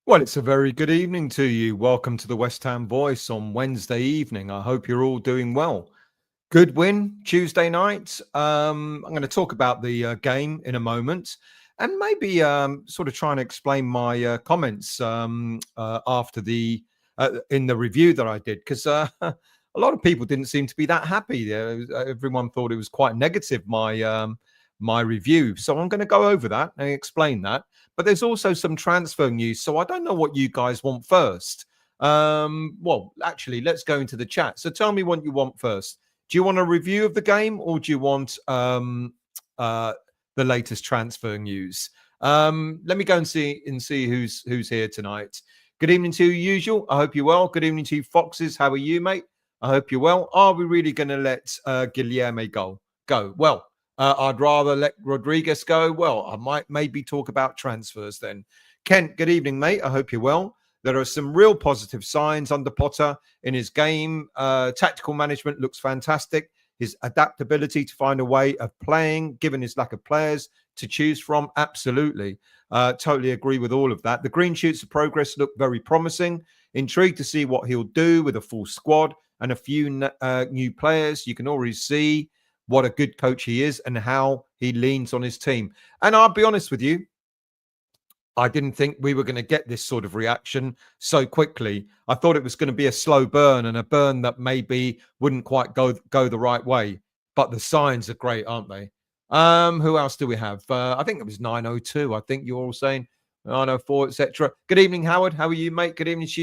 Well, it's a very good evening to you. Welcome to the West Ham Voice on Wednesday evening. I hope you're all doing well. Good win Tuesday night. I'm going to talk about the game in a moment and maybe sort of try and explain my comments after in the review that I did, because a lot of people didn't seem to be that happy. Everyone thought it was quite negative, my review. So I'm going to go over that and explain that. But there's also some transfer news. So I don't know what you guys want first. Well, actually, let's go into the chat. So tell me what you want first. Do you want a review of the game, or do you want the latest transfer news? Let me go and see who's here tonight. Good evening to you, usual. I hope you're well. Good evening to you, Foxes. How are you, mate? I hope you're well. Are we really going to let Guilherme go? Well, I'd rather let Rodriguez go. Well, I might maybe talk about transfers then. Kent, good evening, mate. I hope you're well. There are some real positive signs under Potter in his game. Tactical management looks fantastic. His adaptability to find a way of playing, given his lack of players to choose from, absolutely. Totally agree with all of that. The green shoots of progress look very promising. Intrigued to see what he'll do with a full squad and a few new players. You can already see what a good coach he is and how he leans on his team. And I'll be honest with you, I didn't think we were going to get this sort of reaction so quickly. I thought it was going to be a slow burn and a burn that maybe wouldn't quite go the right way. But the signs are great, aren't they? Who else do we have? I think it was 902. I think you're all saying 904, etc. Good evening, Howard. How are you, mate? Good evening to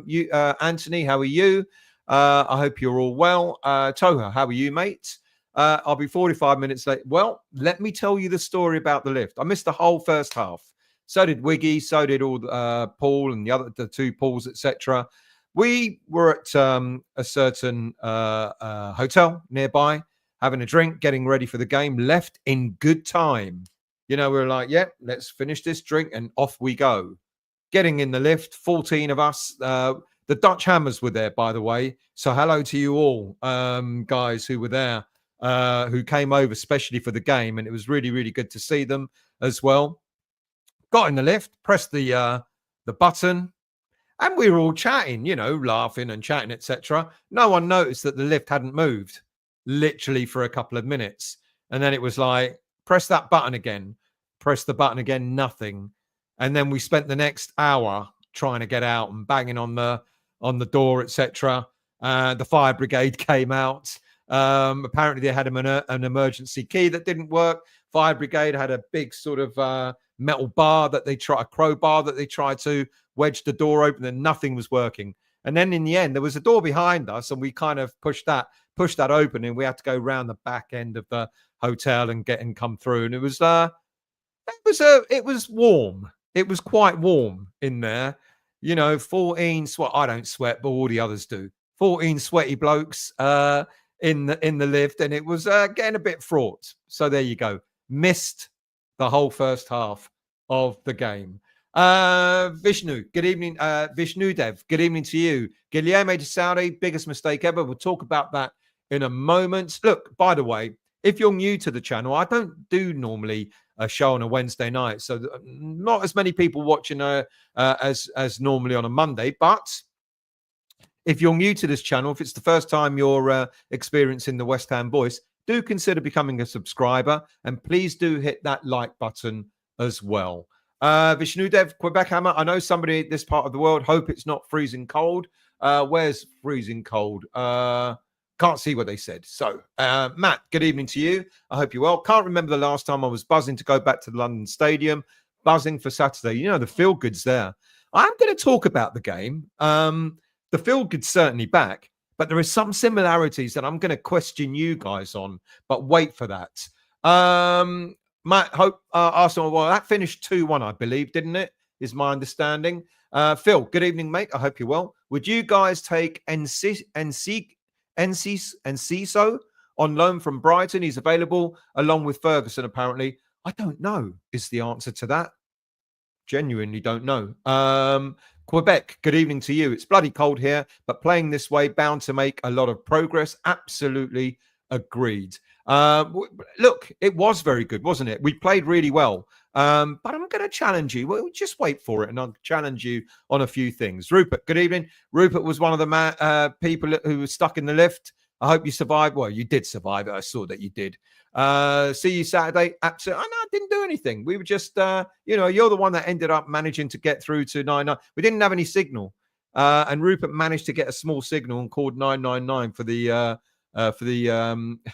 you, Anthony. How are you? I hope you're all well. Toha, how are you, mate? I'll be 45 minutes late. Well, let me tell you the story about the lift. I missed the whole first half. So did Wiggy. So did all Paul and the two Pauls, etc. We were at a certain hotel nearby, having a drink, getting ready for the game. Left in good time. You know, we were like, yeah, let's finish this drink, and off we go. Getting in the lift, 14 of us. The Dutch Hammers were there, by the way. So hello to you all, guys who were there. Who came over especially for the game, and it was really, really good to see them as well. Got in the lift, pressed the button, and we were all chatting, you know, laughing and chatting, etc. No one noticed that the lift hadn't moved, literally for a couple of minutes, and then it was like, press that button again, press the button again, nothing, and then we spent the next hour trying to get out and banging on the door, etc. The fire brigade came out. Apparently they had an emergency key that didn't work. Fire brigade had a big sort of metal bar a crowbar that they tried to wedge the door open, and nothing was working. And then in the end, there was a door behind us, and we kind of pushed that open, and we had to go round the back end of the hotel and come through. And it was warm. It was quite warm in there. You know, 14 sweat. I don't sweat, but all the others do. 14 sweaty blokes. In the lift, and it was getting a bit fraught. So there you go. Missed the whole first half of the game. Vishnu, good evening. Vishnu Dev, good evening to you. Guilherme de Saudi, biggest mistake ever. We'll talk about that in a moment. Look, by the way, if you're new to the channel, I don't do normally a show on a Wednesday night, so not as many people watching as normally on a Monday, but if you're new to this channel, if it's the first time you're experiencing the West Ham Voice, do consider becoming a subscriber, and please do hit that like button as well. Vishnu Dev, Quebec Hammer, I know somebody in this part of the world, hope it's not freezing cold. Where's freezing cold? Can't see what they said. So, Matt, good evening to you. I hope you're well. Can't remember the last time I was buzzing to go back to the London Stadium, buzzing for Saturday. You know, the feel-good's there. I'm going to talk about the game. The feel-good's certainly back, but there are some similarities that I'm going to question you guys on, but wait for that. Matt, hope Arsenal, well, that finished 2-1, I believe, didn't it? Is my understanding. Phil, good evening, mate. I hope you're well. Would you guys take Enciso on loan from Brighton? He's available along with Ferguson, apparently. I don't know is the answer to that. Genuinely don't know. Quebec, good evening to you. It's bloody cold here, but playing this way, bound to make a lot of progress. Absolutely agreed. Look, it was very good, wasn't it? We played really well. But I'm going to challenge you. Well, just wait for it, and I'll challenge you on a few things. Rupert, good evening. Rupert was one of the people who was stuck in the lift. I hope you survived. Well, you did survive it. I saw that you did. See you Saturday. Absolutely. I didn't do anything. We were just, you're the one that ended up managing to get through to 99. We didn't have any signal. And Rupert managed to get a small signal and called 999 for the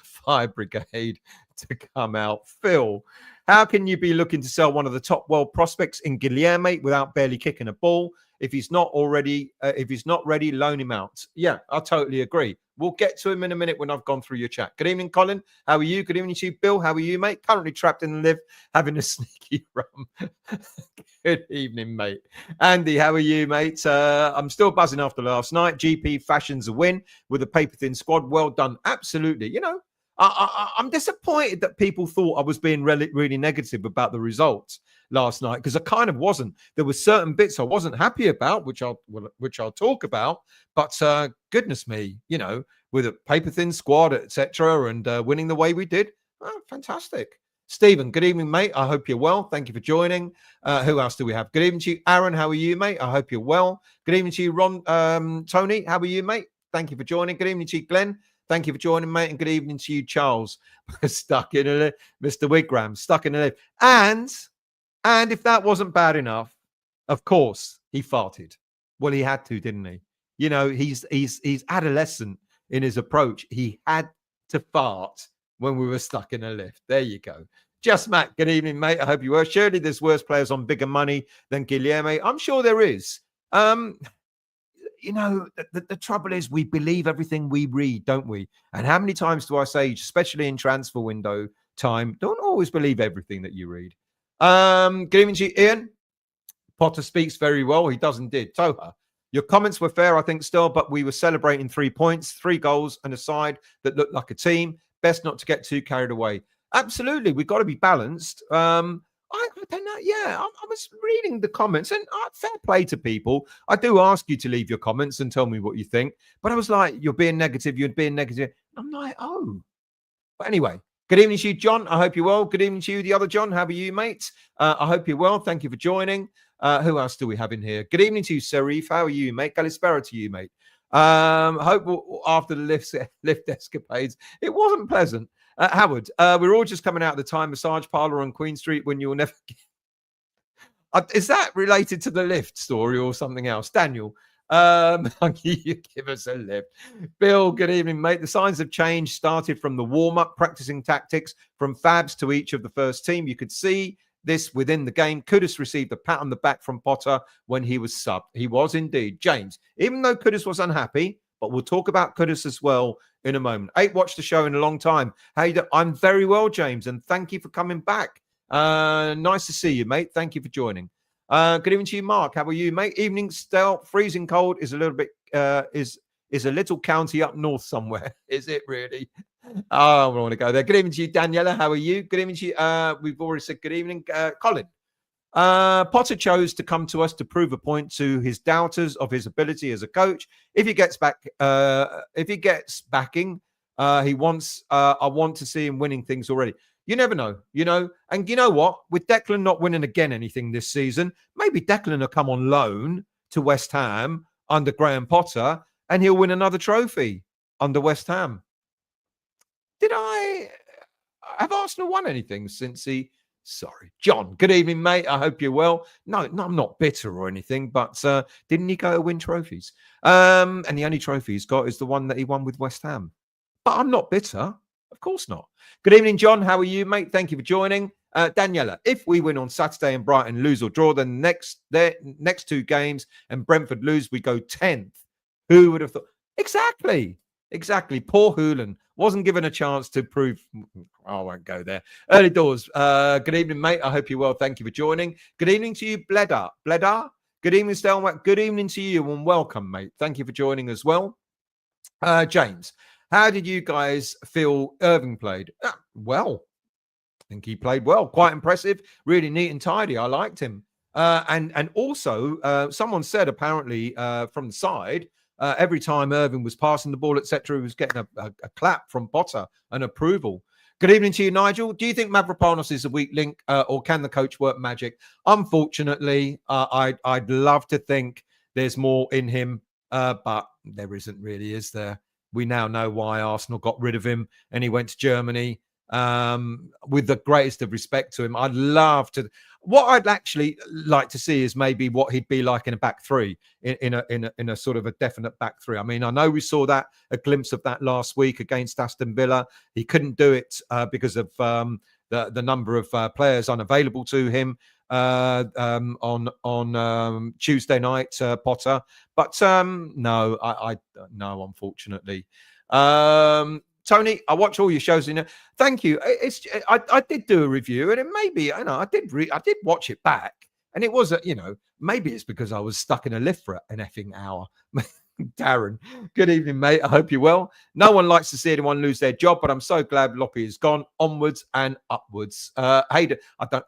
fire brigade to come out. Phil, how can you be looking to sell one of the top world prospects in Guilherme without barely kicking a ball? If he's not ready, loan him out. Yeah, I totally agree. We'll get to him in a minute when I've gone through your chat. Good evening, Colin. How are you? Good evening to you, Bill. How are you, mate? Currently trapped in the lift, having a sneaky rum. Good evening, mate. Andy, how are you, mate? I'm still buzzing after last night. GP fashions a win with a paper-thin squad. Well done. Absolutely. I'm disappointed that people thought I was being really negative about the results last night, because I kind of wasn't. There were certain bits I wasn't happy about, which I'll talk about. But goodness me, with a paper thin squad, etc., and winning the way we did, fantastic. Stephen, good evening, mate. I hope you're well. Thank you for joining. Who else do we have? Good evening to you, Aaron. How are you, mate? I hope you're well. Good evening to you, Ron. Tony, how are you, mate? Thank you for joining. Good evening to you, Glenn. Thank you for joining, mate. And good evening to you, Charles. Stuck in a lift. Mr. Wigram, stuck in a lift. And if that wasn't bad enough, of course, he farted. Well, he had to, didn't he? He's adolescent in his approach. He had to fart when we were stuck in a lift. There you go. Just Matt, good evening, mate. I hope you were. Surely there's worse players on bigger money than Guilherme. I'm sure there is. The trouble is we believe everything we read, don't we? And how many times do I say, especially in transfer window time, don't always believe everything that you read. Good evening to you, Ian. Potter speaks very well. He does indeed. Toha, your comments were fair, I think, still, but we were celebrating 3 points, 3 goals, and a side that looked like a team. Best not to get too carried away. Absolutely, we've got to be balanced. I don't know. Yeah, I was reading the comments, and fair play to people. I do ask you to leave your comments and tell me what you think, but I was like, you're being negative. I'm like, oh. But anyway, good evening to you, John. I hope you're well. Good evening to you, the other John. How are you, mate? I hope you're well. Thank you for joining. Who else do we have in here? Good evening to you, Serif. How are you, mate? Kalispera to you, mate. Hope after the lift escapades, it wasn't pleasant. Howard, we're all just coming out of the Thai massage parlor on Queen Street when you'll never get... Is that related to the lift story or something else? Daniel, you give us a lift. Bill, good evening, mate. The signs have changed. Started from the warm-up, practicing tactics from Fabs to each of the first team. You could see this within the game. Kudus received a pat on the back from Potter when he was subbed. He was indeed. James, even though Kudus was unhappy, but we'll talk about Kudus as well in a moment. 8 watched the show in a long time. How you doing? I'm very well, James, and thank you for coming back. Nice to see you, mate. Thank you for joining. Good evening to you, Mark. How are you, mate? Evening still. Freezing cold is a little bit is a little county up north somewhere. Is it really? Oh, I don't want to go there. Good evening to you, Daniela. How are you? Good evening to you. We've already said good evening, Colin. Potter chose to come to us to prove a point to his doubters of his ability as a coach. If he gets backing, he wants. I want to see him winning things already. You never know, And you know what? With Declan not winning again anything this season, maybe Declan will come on loan to West Ham under Graham Potter, and he'll win another trophy under West Ham. Have Arsenal won anything since he? Sorry, John. Good evening, mate. I hope you're well. No, I'm not bitter or anything, but didn't he go to win trophies? And the only trophy he's got is the one that he won with West Ham. But I'm not bitter. Of course not. Good evening, John. How are you, mate? Thank you for joining. Daniela, if we win on Saturday and Brighton lose or draw, then next 2 games and Brentford lose, we go 10th. Who would have thought? Exactly. Poor Hoolan wasn't given a chance to prove. I won't go there. Early doors. Good evening, mate. I hope you're well. Thank you for joining. Good evening to you, Bledar. Good evening, Stelmack. Good evening to you and welcome, mate. Thank you for joining as well. James, how did you guys feel Irving played? Well, I think he played well. Quite impressive. Really neat and tidy. I liked him. And also, someone said apparently from the side, every time Irving was passing the ball, etc., he was getting a clap from Potter, an approval. Good evening to you, Nigel. Do you think Mavropanos is a weak link, or can the coach work magic? Unfortunately, I'd love to think there's more in him, but there isn't really, is there? We now know why Arsenal got rid of him and he went to Germany. With the greatest of respect to him, I'd love to. What I'd actually like to see is maybe what he'd be like in a back three, in a sort of a definite back three. I mean, I know we saw a glimpse of that last week against Aston Villa. He couldn't do it because of the number of players unavailable to him on Tuesday night, Potter. But no, no, unfortunately. Tony, I watch all your shows. Thank you. I did do a review, and it maybe I did watch it back, and it was maybe it's because I was stuck in a lift for an effing hour. Darren, good evening, mate. I hope you're well. No one likes to see anyone lose their job, but I'm so glad Loppy is gone. Onwards and upwards. Hayden,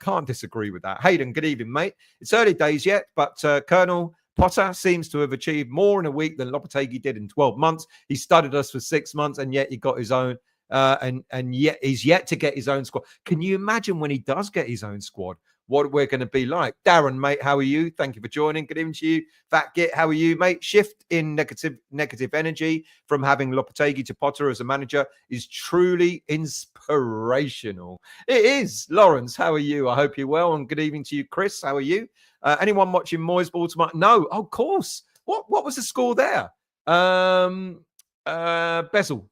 can't disagree with that. Hayden, good evening, mate. It's early days yet, but Colonel Potter seems to have achieved more in a week than Lopetegui did in 12 months. He studied us for 6 months, and yet he got his own, and yet he's yet to get his own squad. Can you imagine when he does get his own squad, what we're going to be like? Darren, mate, how are you? Thank you for joining. Good evening to you. Fat Git, how are you, mate? Shift in negative energy from having Lopetegui to Potter as a manager is truly inspirational. It is. Lawrence, how are you? I hope you're well. And good evening to you, Chris. How are you? Anyone watching Moyes Baltimore? No, of course. What was the score there? Bezel,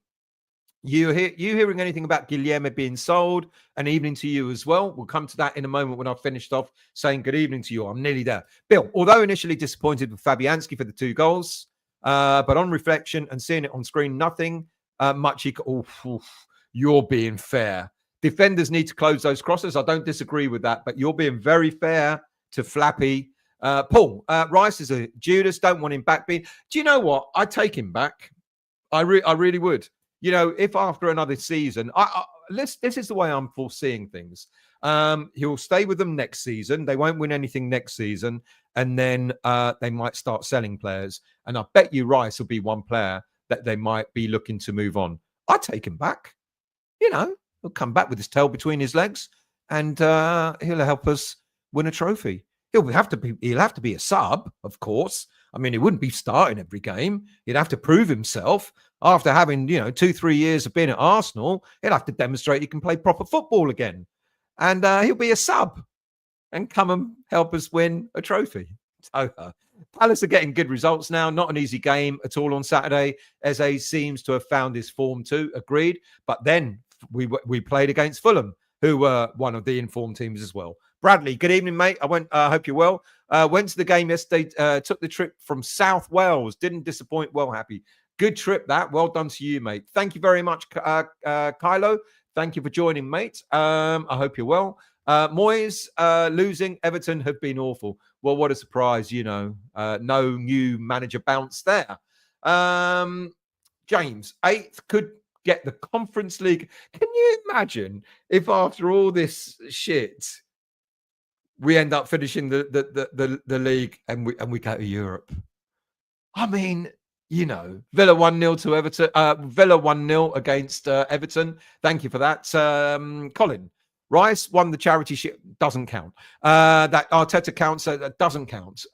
you hearing anything about Guilherme being sold? An evening to you as well. We'll come to that in a moment when I've finished off saying good evening to you. I'm nearly there. Bill, although initially disappointed with Fabianski for the 2 goals, but on reflection and seeing it on screen, nothing much he could. You're being fair. Defenders need to close those crosses. I don't disagree with that, but you're being very fair to Flappy. Paul, Rice is a Judas. Don't want him back. Do you know what? I'd take him back. I really would. If after another season, this is the way I'm foreseeing things. He'll stay with them next season. They won't win anything next season. And then they might start selling players. And I bet you Rice will be one player that they might be looking to move on. I'd take him back. He'll come back with his tail between his legs, and he'll help us win a trophy. He'll have to be a sub, of course. I mean, he wouldn't be starting every game. He'd have to prove himself. After having, 2-3 years of being at Arsenal, he'll have to demonstrate he can play proper football again. And he'll be a sub and come and help us win a trophy. So, Palace are getting good results now. Not an easy game at all on Saturday. Eze seems to have found his form too. Agreed. But then we played against Fulham, who were one of the informed teams as well. Bradley, good evening, mate. I hope you're well. Went to the game yesterday. Took the trip from South Wales. Didn't disappoint. Well, happy. Good trip, that. Well done to you, mate. Thank you very much, Kylo. Thank you for joining, mate. I hope you're well. Moyes losing. Everton have been awful. Well, what a surprise, no new manager bounce there. James, 8th could get the Conference League. Can you imagine if after all this shit, we end up finishing the league and we go to Europe? I mean, Villa 1-0 to Everton. Villa 1-0 against Everton. Thank you for that. Colin, Rice won the charity ship. Doesn't count. That Arteta counts, so that doesn't count.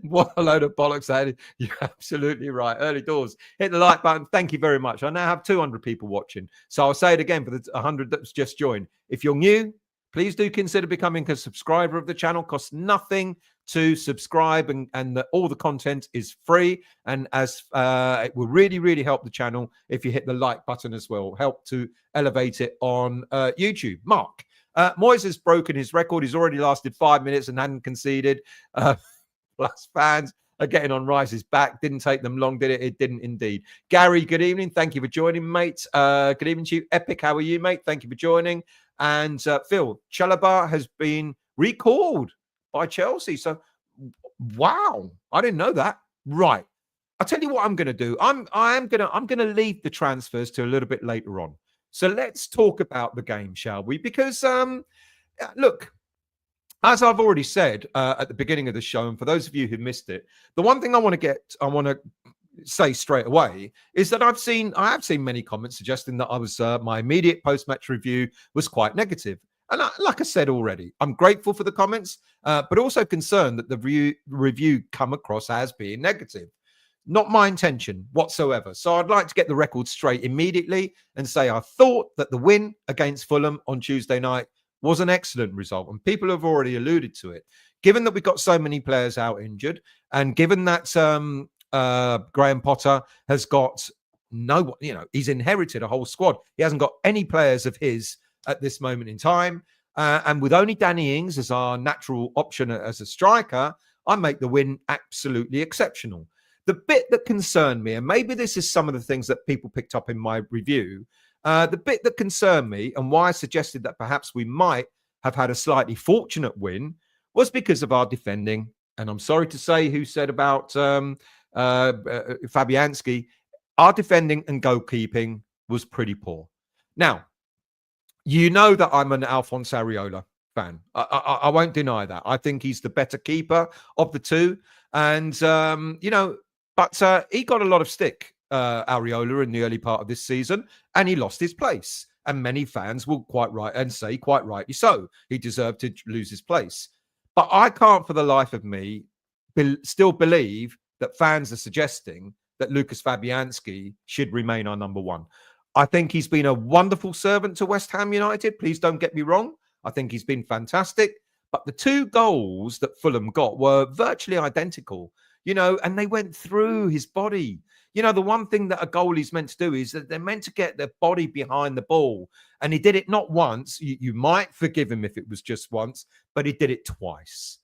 What a load of bollocks that is. You're absolutely right. Early doors. Hit the like button. Thank you very much. I now have 200 people watching. So I'll say it again for the 100 that's just joined. If you're new, please do consider becoming a subscriber of the channel. Costs nothing to subscribe, and all the content is free. And as it will really, really help the channel if you hit the like button as well. Help to elevate it on YouTube. Mark, Moyes has broken his record. He's already lasted 5 minutes and hadn't conceded. Plus fans are getting on Rice's back. Didn't take them long, did it? It didn't indeed. Gary, good evening. Thank you for joining, mate. Good evening to you. Epic, how are you, mate? Thank you for joining. And Phil, Chalobah has been recalled by Chelsea. So, wow, I didn't know that. Right. I'll tell you what I'm going to do. I'm going to leave the transfers to a little bit later on. So let's talk about the game, shall we? Because, look, as I've already said at the beginning of the show, and for those of you who missed it, the one thing I want to say straight away is that I have seen many comments suggesting that I was my immediate post-match review was quite negative. And like I said already, I'm grateful for the comments, but also concerned that the review come across as being negative. Not my intention whatsoever. So I'd like to get the record straight immediately and say I thought that the win against Fulham on Tuesday night was an excellent result. And people have already alluded to it. Given that we've got so many players out injured, and given that Graham Potter has got he's inherited a whole squad. He hasn't got any players of his at this moment in time. And with only Danny Ings as our natural option as a striker, I make the win absolutely exceptional. The bit that concerned me, and maybe this is some of the things that people picked up in my review, the bit that concerned me and why I suggested that perhaps we might have had a slightly fortunate win was because of our defending. And I'm sorry to say who said about Fabianski, our defending and goalkeeping was pretty poor. Now, you know that I'm an Alphonse Areola fan. I won't deny that. I think he's the better keeper of the two. And, but he got a lot of stick, Areola, in the early part of this season, and he lost his place. And many fans will quite rightly so. He deserved to lose his place. But I can't for the life of me still believe that fans are suggesting that Lucas Fabianski should remain our number one. I think he's been a wonderful servant to West Ham United. Please don't get me wrong. I think he's been fantastic. But the two goals that Fulham got were virtually identical, and they went through his body. The one thing that a goalie's meant to do is that they're meant to get their body behind the ball. And he did it not once. You might forgive him if it was just once, but he did it twice.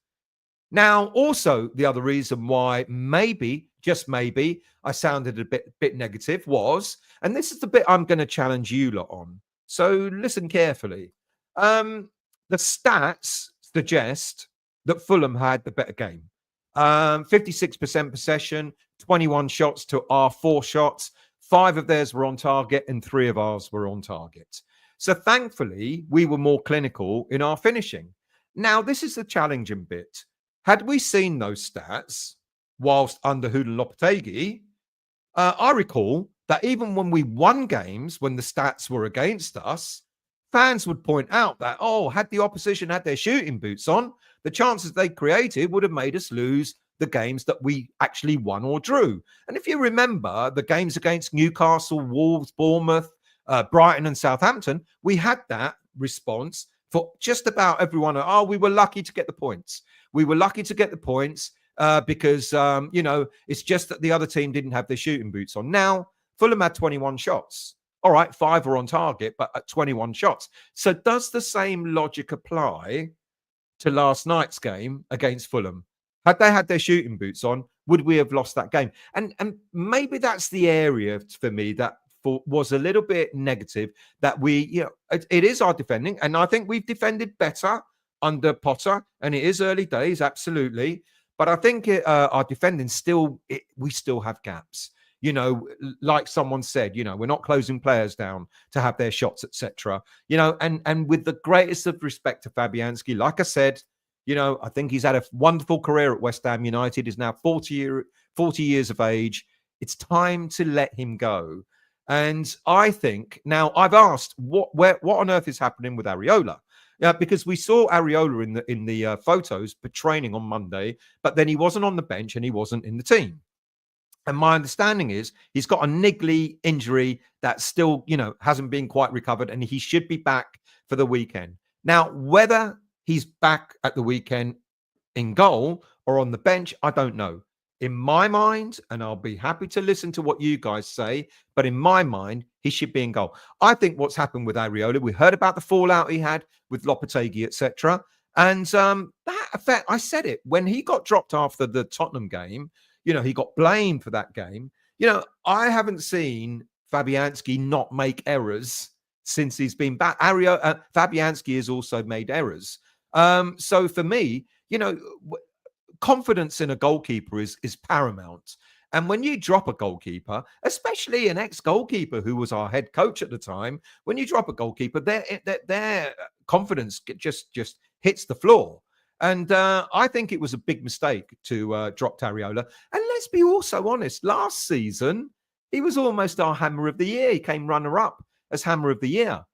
Now, also, the other reason why maybe, just maybe, I sounded a bit negative was, and this is the bit I'm going to challenge you lot on. So listen carefully. The stats suggest that Fulham had the better game. 56% possession, 21 shots to our 4 shots. 5 of theirs were on target and 3 of ours were on target. So thankfully, we were more clinical in our finishing. Now, this is the challenging bit. Had we seen those stats whilst under Huda Lopetegui, I recall that even when we won games, when the stats were against us, fans would point out that, had the opposition had their shooting boots on, the chances they created would have made us lose the games that we actually won or drew. And if you remember the games against Newcastle, Wolves, Bournemouth, Brighton and Southampton, we had that response for just about everyone. We were lucky to get the points. We were lucky to get the points because, it's just that the other team didn't have their shooting boots on. Now, Fulham had 21 shots. All right, 5 were on target, but at 21 shots. So does the same logic apply to last night's game against Fulham? Had they had their shooting boots on, would we have lost that game? And maybe that's the area for me that was a little bit negative, that we, it is our defending. And I think we've defended better under Potter, and it is early days, absolutely. But I think our defending we still have gaps. Like someone said, we're not closing players down to have their shots, etc. And with the greatest of respect to Fabianski, like I said, I think he's had a wonderful career at West Ham United. He's now 40 years of age. It's time to let him go. And I think now I've asked what on earth is happening with Areola. Yeah, because we saw Areola in the photos for training on Monday, but then he wasn't on the bench and he wasn't in the team. And my understanding is he's got a niggly injury that still, hasn't been quite recovered, and he should be back for the weekend. Now, whether he's back at the weekend in goal or on the bench, I don't know. In my mind, and I'll be happy to listen to what you guys say, but in my mind, he should be in goal. I think what's happened with Areola, we heard about the fallout he had with Lopetegui, etc. And that effect, I said it, when he got dropped after the Tottenham game, he got blamed for that game. I haven't seen Fabianski not make errors since he's been back. Fabianski has also made errors. So for me, confidence in a goalkeeper is paramount. And when you drop a goalkeeper, especially an ex-goalkeeper who was our head coach at the time, when you drop a goalkeeper, their confidence just hits the floor. And I think it was a big mistake to drop Areola. And let's be also honest, last season, he was almost our Hammer of the Year. He came runner-up as Hammer of the Year.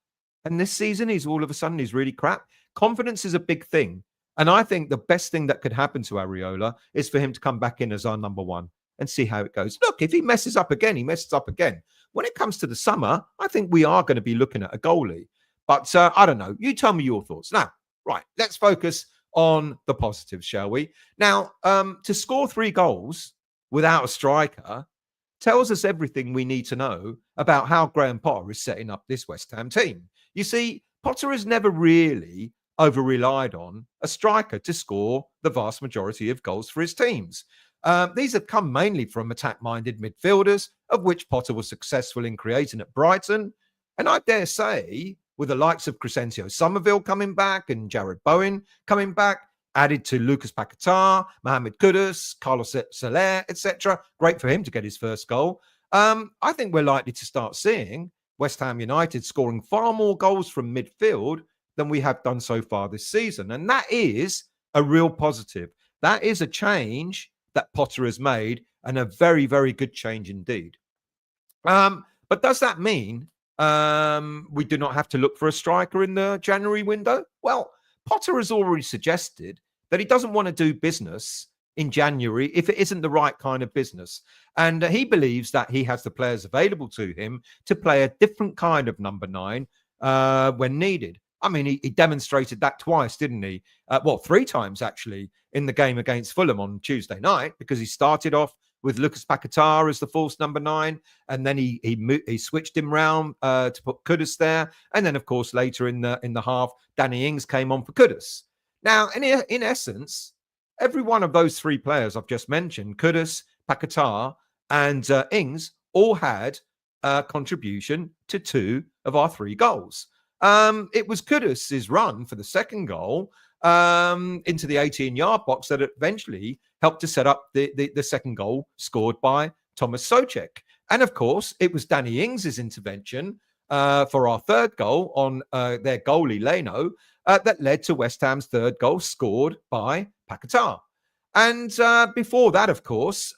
And this season, he's all of a sudden, he's really crap. Confidence is a big thing. And I think the best thing that could happen to Areola is for him to come back in as our number one and see how it goes. Look, if he messes up again, he messes up again. When it comes to the summer, I think we are going to be looking at a goalie. But I don't know. You tell me your thoughts. Now, right, let's focus on the positives, shall we? Now, to score 3 goals without a striker tells us everything we need to know about how Graham Potter is setting up this West Ham team. You see, Potter has never really over-relied on a striker to score the vast majority of goals for his teams. These have come mainly from attack-minded midfielders, of which Potter was successful in creating at Brighton. And I dare say, with the likes of Crescencio Somerville coming back and Jared Bowen coming back, added to Lucas Paquetá, Mohamed Kudus, Carlos Soler, etc. Great for him to get his first goal. I think we're likely to start seeing West Ham United scoring far more goals from midfield than we have done so far this season. And that is a real positive. That is a change that Potter has made, and a very, very good change indeed. But does that mean we do not have to look for a striker in the January window? Well, Potter has already suggested that he doesn't want to do business in January if it isn't the right kind of business. And he believes that he has the players available to him to play a different kind of number 9 when needed. I mean, he demonstrated that twice, didn't he? 3 times, actually, in the game against Fulham on Tuesday night, because he started off with Lucas Paquetá as the false number 9, and then he switched him round to put Kudus there, and then of course later in the half, Danny Ings came on for Kudus. Now, in essence, every one of those 3 players I've just mentioned, Kudus, Paquetá, and Ings, all had a contribution to 2 of our 3 goals. It was Kudus' run for the second goal into the 18-yard box that eventually helped to set up the second goal scored by Thomas Souček. And of course, it was Danny Ings' intervention for our third goal on their goalie, Leno, that led to West Ham's third goal scored by Paquetá. And before that, of course,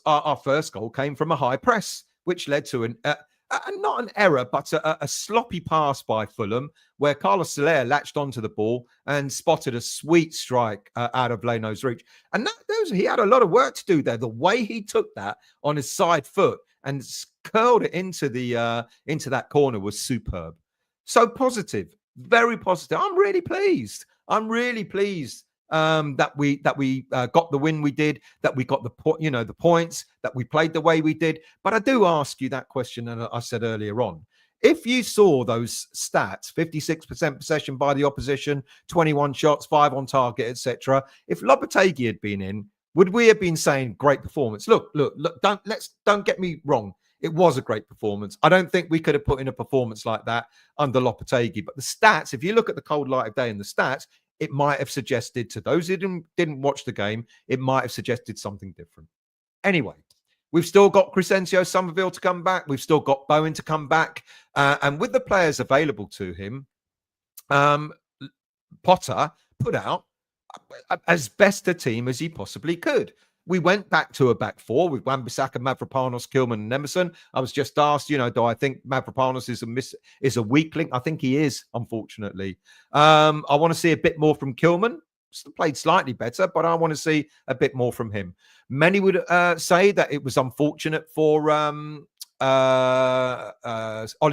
our first goal came from a high press, which led to not an error, but a sloppy pass by Fulham, where Carlos Soler latched onto the ball and spotted a sweet strike out of Leno's reach. And he had a lot of work to do there. The way he took that on his side foot and curled it into that corner was superb. So positive, very positive. I'm really pleased. That we got the win we did, that we got the points, that we played the way we did. But I do ask you that question, and I said earlier on, if you saw those stats, 56% possession by the opposition, 21 shots, 5 on target, etc. If Lopetegui had been in, would we have been saying great performance? Look, don't get me wrong. It was a great performance. I don't think we could have put in a performance like that under Lopetegui. But the stats, if you look at the cold light of day and the stats, it might have suggested to those who didn't watch the game, it might have suggested something different. Anyway, we've still got Crescencio Somerville to come back. We've still got Bowen to come back. And with the players available to him, Potter put out as best a team as he possibly could. We went back to a back 4 with Wan-Bissaka, Mavropanos, Kilman, and Emerson. I was just asked, do I think Mavropanos is a weakling? I think he is, unfortunately. I want to see a bit more from Kilman. Played slightly better, but I want to see a bit more from him. Many would say that it was unfortunate for Ollie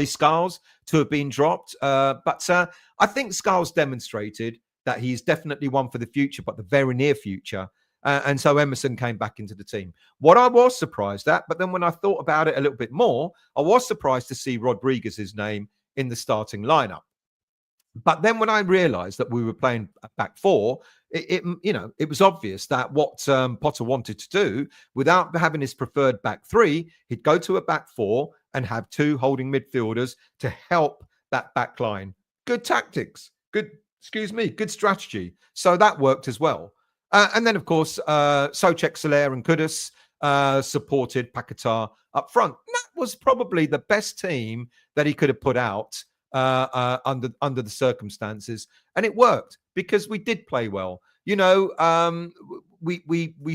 Scholes to have been dropped. But I think Scholes demonstrated that he's definitely one for the future, but the very near future. And so Emerson came back into the team. What I was surprised at, but then when I thought about it a little bit more, I was surprised to see Rodriguez's name in the starting lineup. But then when I realized that we were playing back 4, it was obvious that what Potter wanted to do, without having his preferred back 3, he'd go to a back 4 and have 2 holding midfielders to help that back line. Good tactics, good strategy. So that worked as well. And then, of course, Souček, Soler and Kudus supported Paquetá up front. And that was probably the best team that he could have put out under the circumstances, and it worked because we did play well. We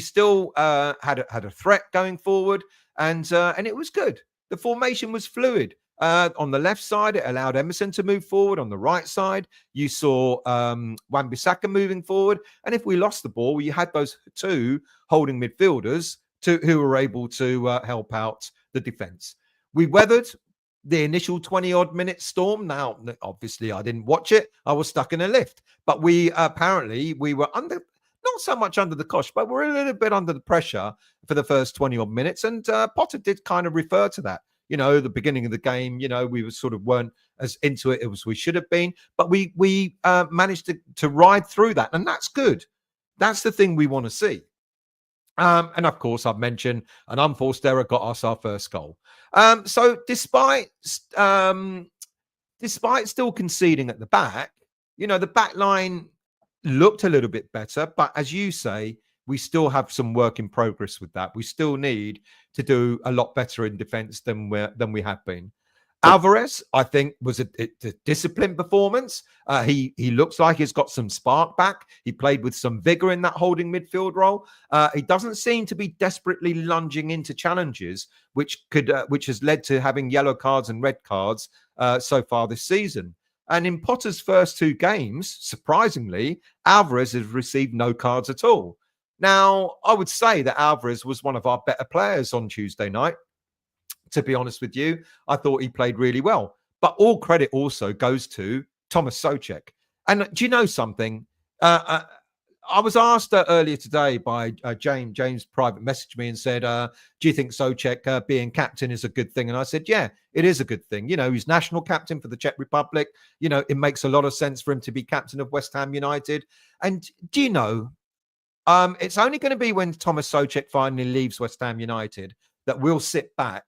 still had a threat going forward, and it was good. The formation was fluid. On the left side, it allowed Emerson to move forward. On the right side, you saw Wan-Bissaka moving forward. And if we lost the ball, you had those two holding midfielders who were able to help out the defence. We weathered the initial 20-odd minute storm. Now, obviously, I didn't watch it. I was stuck in a lift. But we were under, not so much under the cosh, but we're a little bit under the pressure for the first 20-odd minutes. And Potter did kind of refer to that. The beginning of the game, we weren't as into it as we should have been, but we managed to ride through that, and that's good. That's the thing we want to see. And of course, I've mentioned an unforced error got us our first goal. So despite still conceding at the back, the back line looked a little bit better, but as you say, we still have some work in progress with that. We still need to do a lot better in defense than we have been. Alvarez, I think, was a disciplined performance. He looks like he's got some spark back. He played with some vigor in that holding midfield role. He doesn't seem to be desperately lunging into challenges, which has led to having yellow cards and red cards so far this season. And in Potter's first two games, surprisingly, Alvarez has received no cards at all. Now, I would say that Alvarez was one of our better players on Tuesday night. To be honest with you, I thought he played really well. But all credit also goes to Thomas Souček. And do you know something? I was asked earlier today by James. James private messaged me and said, do you think Souček being captain is a good thing? And I said, yeah, it is a good thing. He's national captain for the Czech Republic. It makes a lot of sense for him to be captain of West Ham United. And do you know, it's only going to be when Thomas Souček finally leaves West Ham United that we'll sit back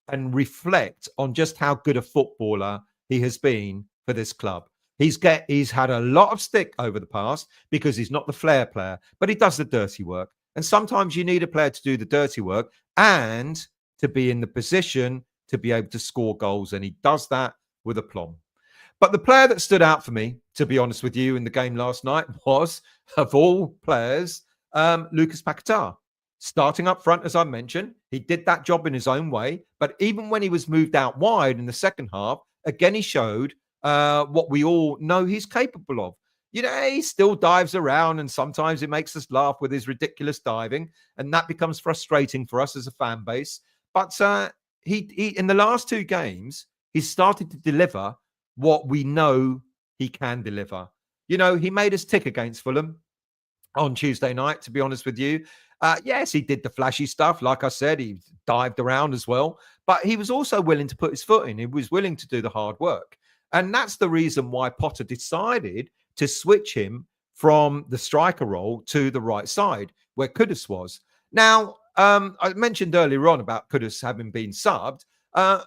and reflect on just how good a footballer he has been for this club. He's had a lot of stick over the past because he's not the flair player, but he does the dirty work. And sometimes you need a player to do the dirty work and to be in the position to be able to score goals. And he does that with aplomb. But the player that stood out for me, to be honest with you, in the game last night was, of all players, Lucas Paquetá. Starting up front, as I mentioned, he did that job in his own way. But even when he was moved out wide in the second half, again, he showed what we all know he's capable of. He still dives around, and sometimes it makes us laugh with his ridiculous diving, and that becomes frustrating for us as a fan base. But he in the last two games, he's started to deliver what we know he can deliver. He made us tick against Fulham on Tuesday night, to be honest with you. Yes, he did the flashy stuff. Like I said, he dived around as well. But he was also willing to put his foot in. He was willing to do the hard work. And that's the reason why Potter decided to switch him from the striker role to the right side, where Kudus was. Now, I mentioned earlier on about Kudus having been subbed.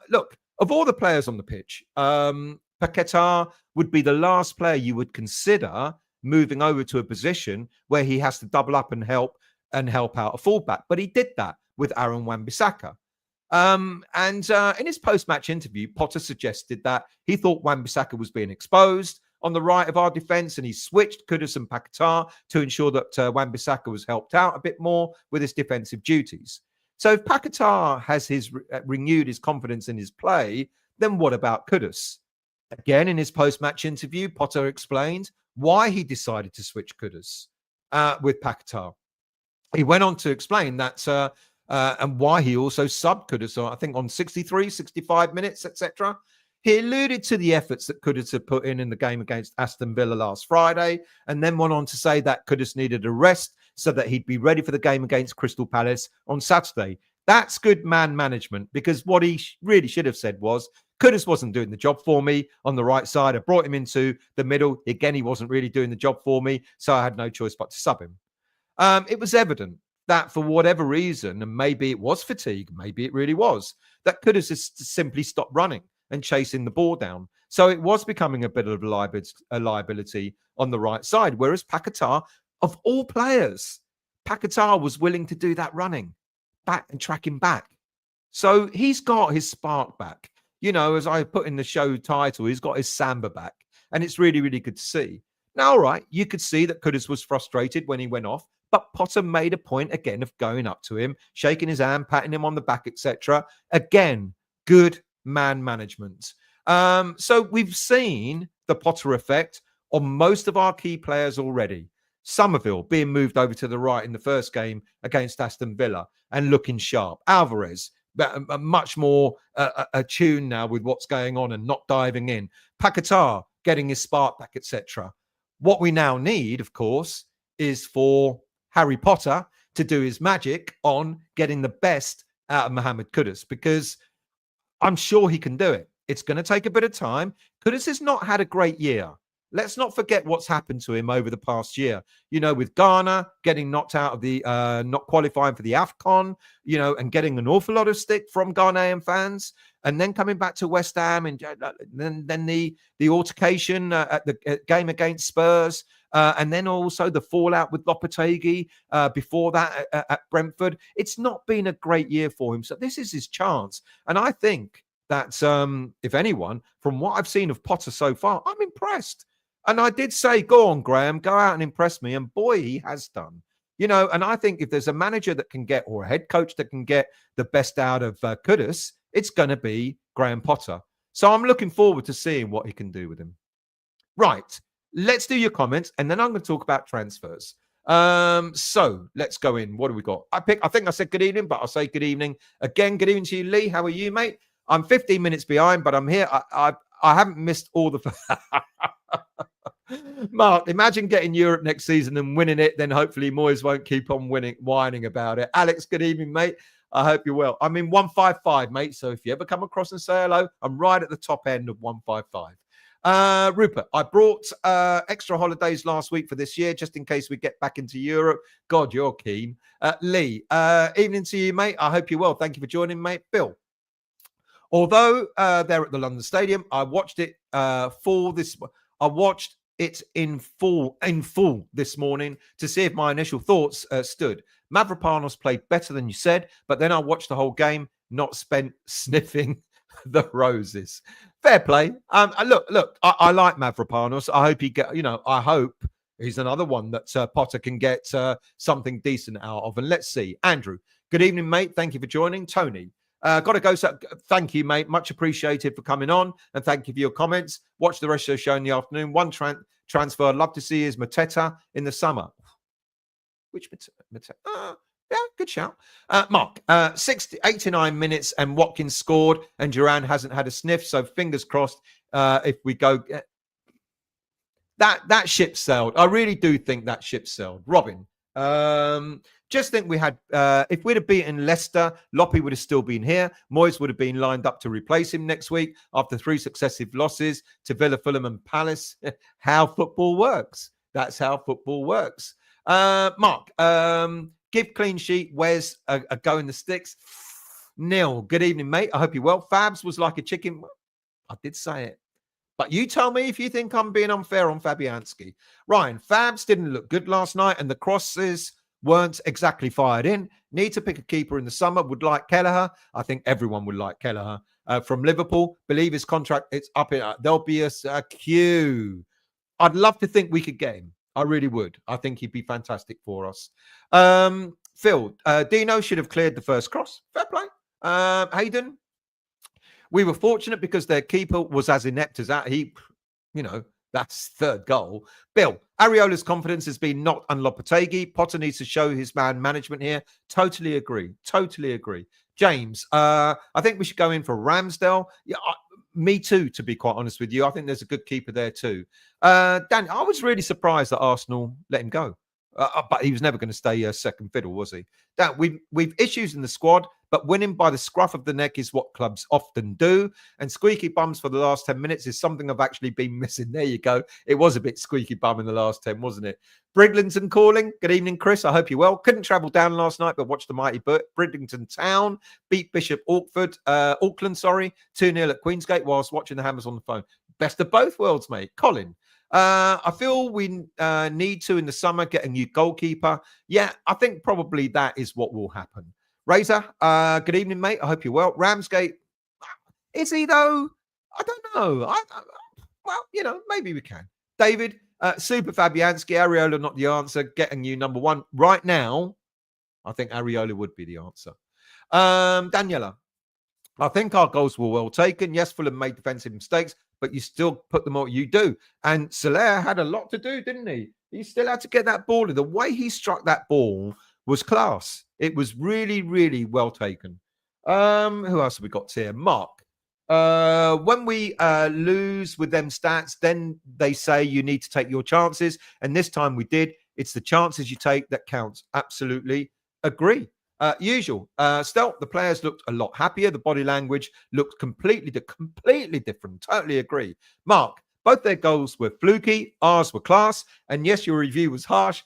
Look, of all the players on the pitch, Paquetá would be the last player you would consider moving over to a position where he has to double up and help out a fullback. But he did that with Aaron Wan-Bissaka. And in his post-match interview, Potter suggested that he thought Wan-Bissaka was being exposed on the right of our defence, and he switched Kudus and Paquetá to ensure that Wan-Bissaka was helped out a bit more with his defensive duties. So if Paquetá has renewed his confidence in his play, then what about Kudus? Again, in his post-match interview, Potter explained why he decided to switch Kudus with Paquetá. He went on to explain that and why he also subbed Kudus, I think, on 63, 65 minutes, etc. He alluded to the efforts that Kudus had put in the game against Aston Villa last Friday, and then went on to say that Kudus needed a rest so that he'd be ready for the game against Crystal Palace on Saturday. That's good man management, because what he really should have said was, Kudus wasn't doing the job for me on the right side. I brought him into the middle. Again, he wasn't really doing the job for me, so I had no choice but to sub him. It was evident that for whatever reason, and maybe it was fatigue, maybe it really was, that Kudus just simply stopped running and chasing the ball down. So it was becoming a bit of a liability on the right side, whereas Paquetá, of all players, Paquetá was willing to do that running back and tracking back. So he's got his spark back. as I put in the show title, he's got his Samba back. And it's really, really good to see. Now, all right, you could see that Kudus was frustrated when he went off, but Potter made a point again of going up to him, shaking his hand, patting him on the back, etc. Again, good man management. So we've seen the Potter effect on most of our key players already. Somerville being moved over to the right in the first game against Aston Villa and looking sharp. Alvarez, much more attuned now with what's going on and not diving in. Paquetá getting his spark back, etc. What we now need, of course, is for Harry Potter to do his magic on getting the best out of Mohamed Kudus, because I'm sure he can do it. It's going to take a bit of time. Kudus has not had a great year. Let's not forget what's happened to him over the past year. With Ghana getting knocked out of the, not qualifying for the AFCON, and getting an awful lot of stick from Ghanaian fans, and then coming back to West Ham, and then the altercation at the game against Spurs, and then also the fallout with Lopetegui before that at Brentford. It's not been a great year for him. So this is his chance. And I think that, if anyone, from what I've seen of Potter so far, I'm impressed. And I did say, go on, Graham, go out and impress me. And boy, he has done. And I think if there's a manager that can get, or a head coach that can get the best out of Kudus, it's going to be Graham Potter. So I'm looking forward to seeing what he can do with him. Right. Let's do your comments, and then I'm going to talk about transfers. So let's go in. What do we got? I think I said good evening, but I'll say good evening again. Good evening to you, Lee. How are you, mate? I'm 15 minutes behind, but I'm here. I haven't missed all the... Mark, imagine getting Europe next season and winning it, then hopefully Moyes won't keep on whining about it. Alex, good evening, mate. I hope you're well. I'm in 155, mate, so if you ever come across and say hello, I'm right at the top end of 155. Rupert, I brought extra holidays last week for this year, just in case we get back into Europe. God, you're keen. Lee, evening to you, mate. I hope you're well. Thank you for joining, mate. Bill, although they're at the London Stadium, I watched it in full this morning to see if my initial thoughts stood. Mavropanos played better than you said, but then I watched the whole game, not spent sniffing the roses. Fair play. Look, I like Mavropanos. I hope I hope he's another one that Potter can get something decent out of. And let's see. Andrew, good evening, mate. Thank you for joining. Tony, got to go. So thank you, mate. Much appreciated for coming on, and thank you for your comments. Watch the rest of the show in the afternoon. One transfer I'd love to see is Mateta in the summer. Which Mateta? Yeah, good shout. Mark, 89 minutes and Watkins scored and Duran hasn't had a sniff. So fingers crossed if we go. That ship sailed. I really do think that ship sailed. Robin, just think we had, if we'd have beaten Leicester, Loppy would have still been here. Moyes would have been lined up to replace him next week after 3 successive losses to Villa, Fulham and Palace. How football works. That's how football works. Mark, give clean sheet. Where's a go in the sticks? Neil, good evening, mate. I hope you're well. Fabs was like a chicken. I did say it. But you tell me if you think I'm being unfair on Fabianski. Ryan, Fabs didn't look good last night and the crosses weren't exactly fired in. Need to pick a keeper in the summer. Would like Kelleher. I think everyone would like Kelleher. From Liverpool, believe his contract, it's up. There'll be a queue. I'd love to think we could get him. I really would. I think he'd be fantastic for us. Phil, Dino should have cleared the first cross. Fair play. Hayden, we were fortunate because their keeper was as inept as that. That's third goal. Bill, Areola's confidence has been knocked on Lopetegui. Potter needs to show his man management here. Totally agree. James, I think we should go in for Ramsdale. Yeah, me too, to be quite honest with you. I think there's a good keeper there too. Dan, I was really surprised that Arsenal let him go. But he was never going to stay second fiddle, was he? Dan, we've issues in the squad, but winning by the scruff of the neck is what clubs often do. And squeaky bums for the last 10 minutes is something I've actually been missing. There you go. It was a bit squeaky bum in the last 10, wasn't it? Bridlington calling. Good evening, Chris. I hope you're well. Couldn't travel down last night, but watched the mighty Bridlington Town beat Bishop Auckland, 2-0 at Queensgate whilst watching the Hammers on the phone. Best of both worlds, mate. Colin. I feel we need to, in the summer, get a new goalkeeper. Yeah, I think probably that is what will happen. Razor, good evening, mate. I hope you're well. Ramsgate, Is he though? I don't know. Well, maybe we can. David, Super Fabianski, Areola not the answer. Getting you number one right now. I think Areola would be the answer. Daniela, I think our goals were well taken. Yes, Fulham made defensive mistakes, but you still put them on. You do. And Soler had a lot to do, didn't he? He still had to get that ball. The way he struck that ball was class. It was really, really well taken. Who else have we got here? Mark. When we lose with them stats, then they say you need to take your chances. And this time we did. It's the chances you take that counts. Absolutely agree. Usual. Still, the players looked a lot happier. The body language looked completely different. Totally agree. Mark, both their goals were fluky. Ours were class. And yes, your review was harsh.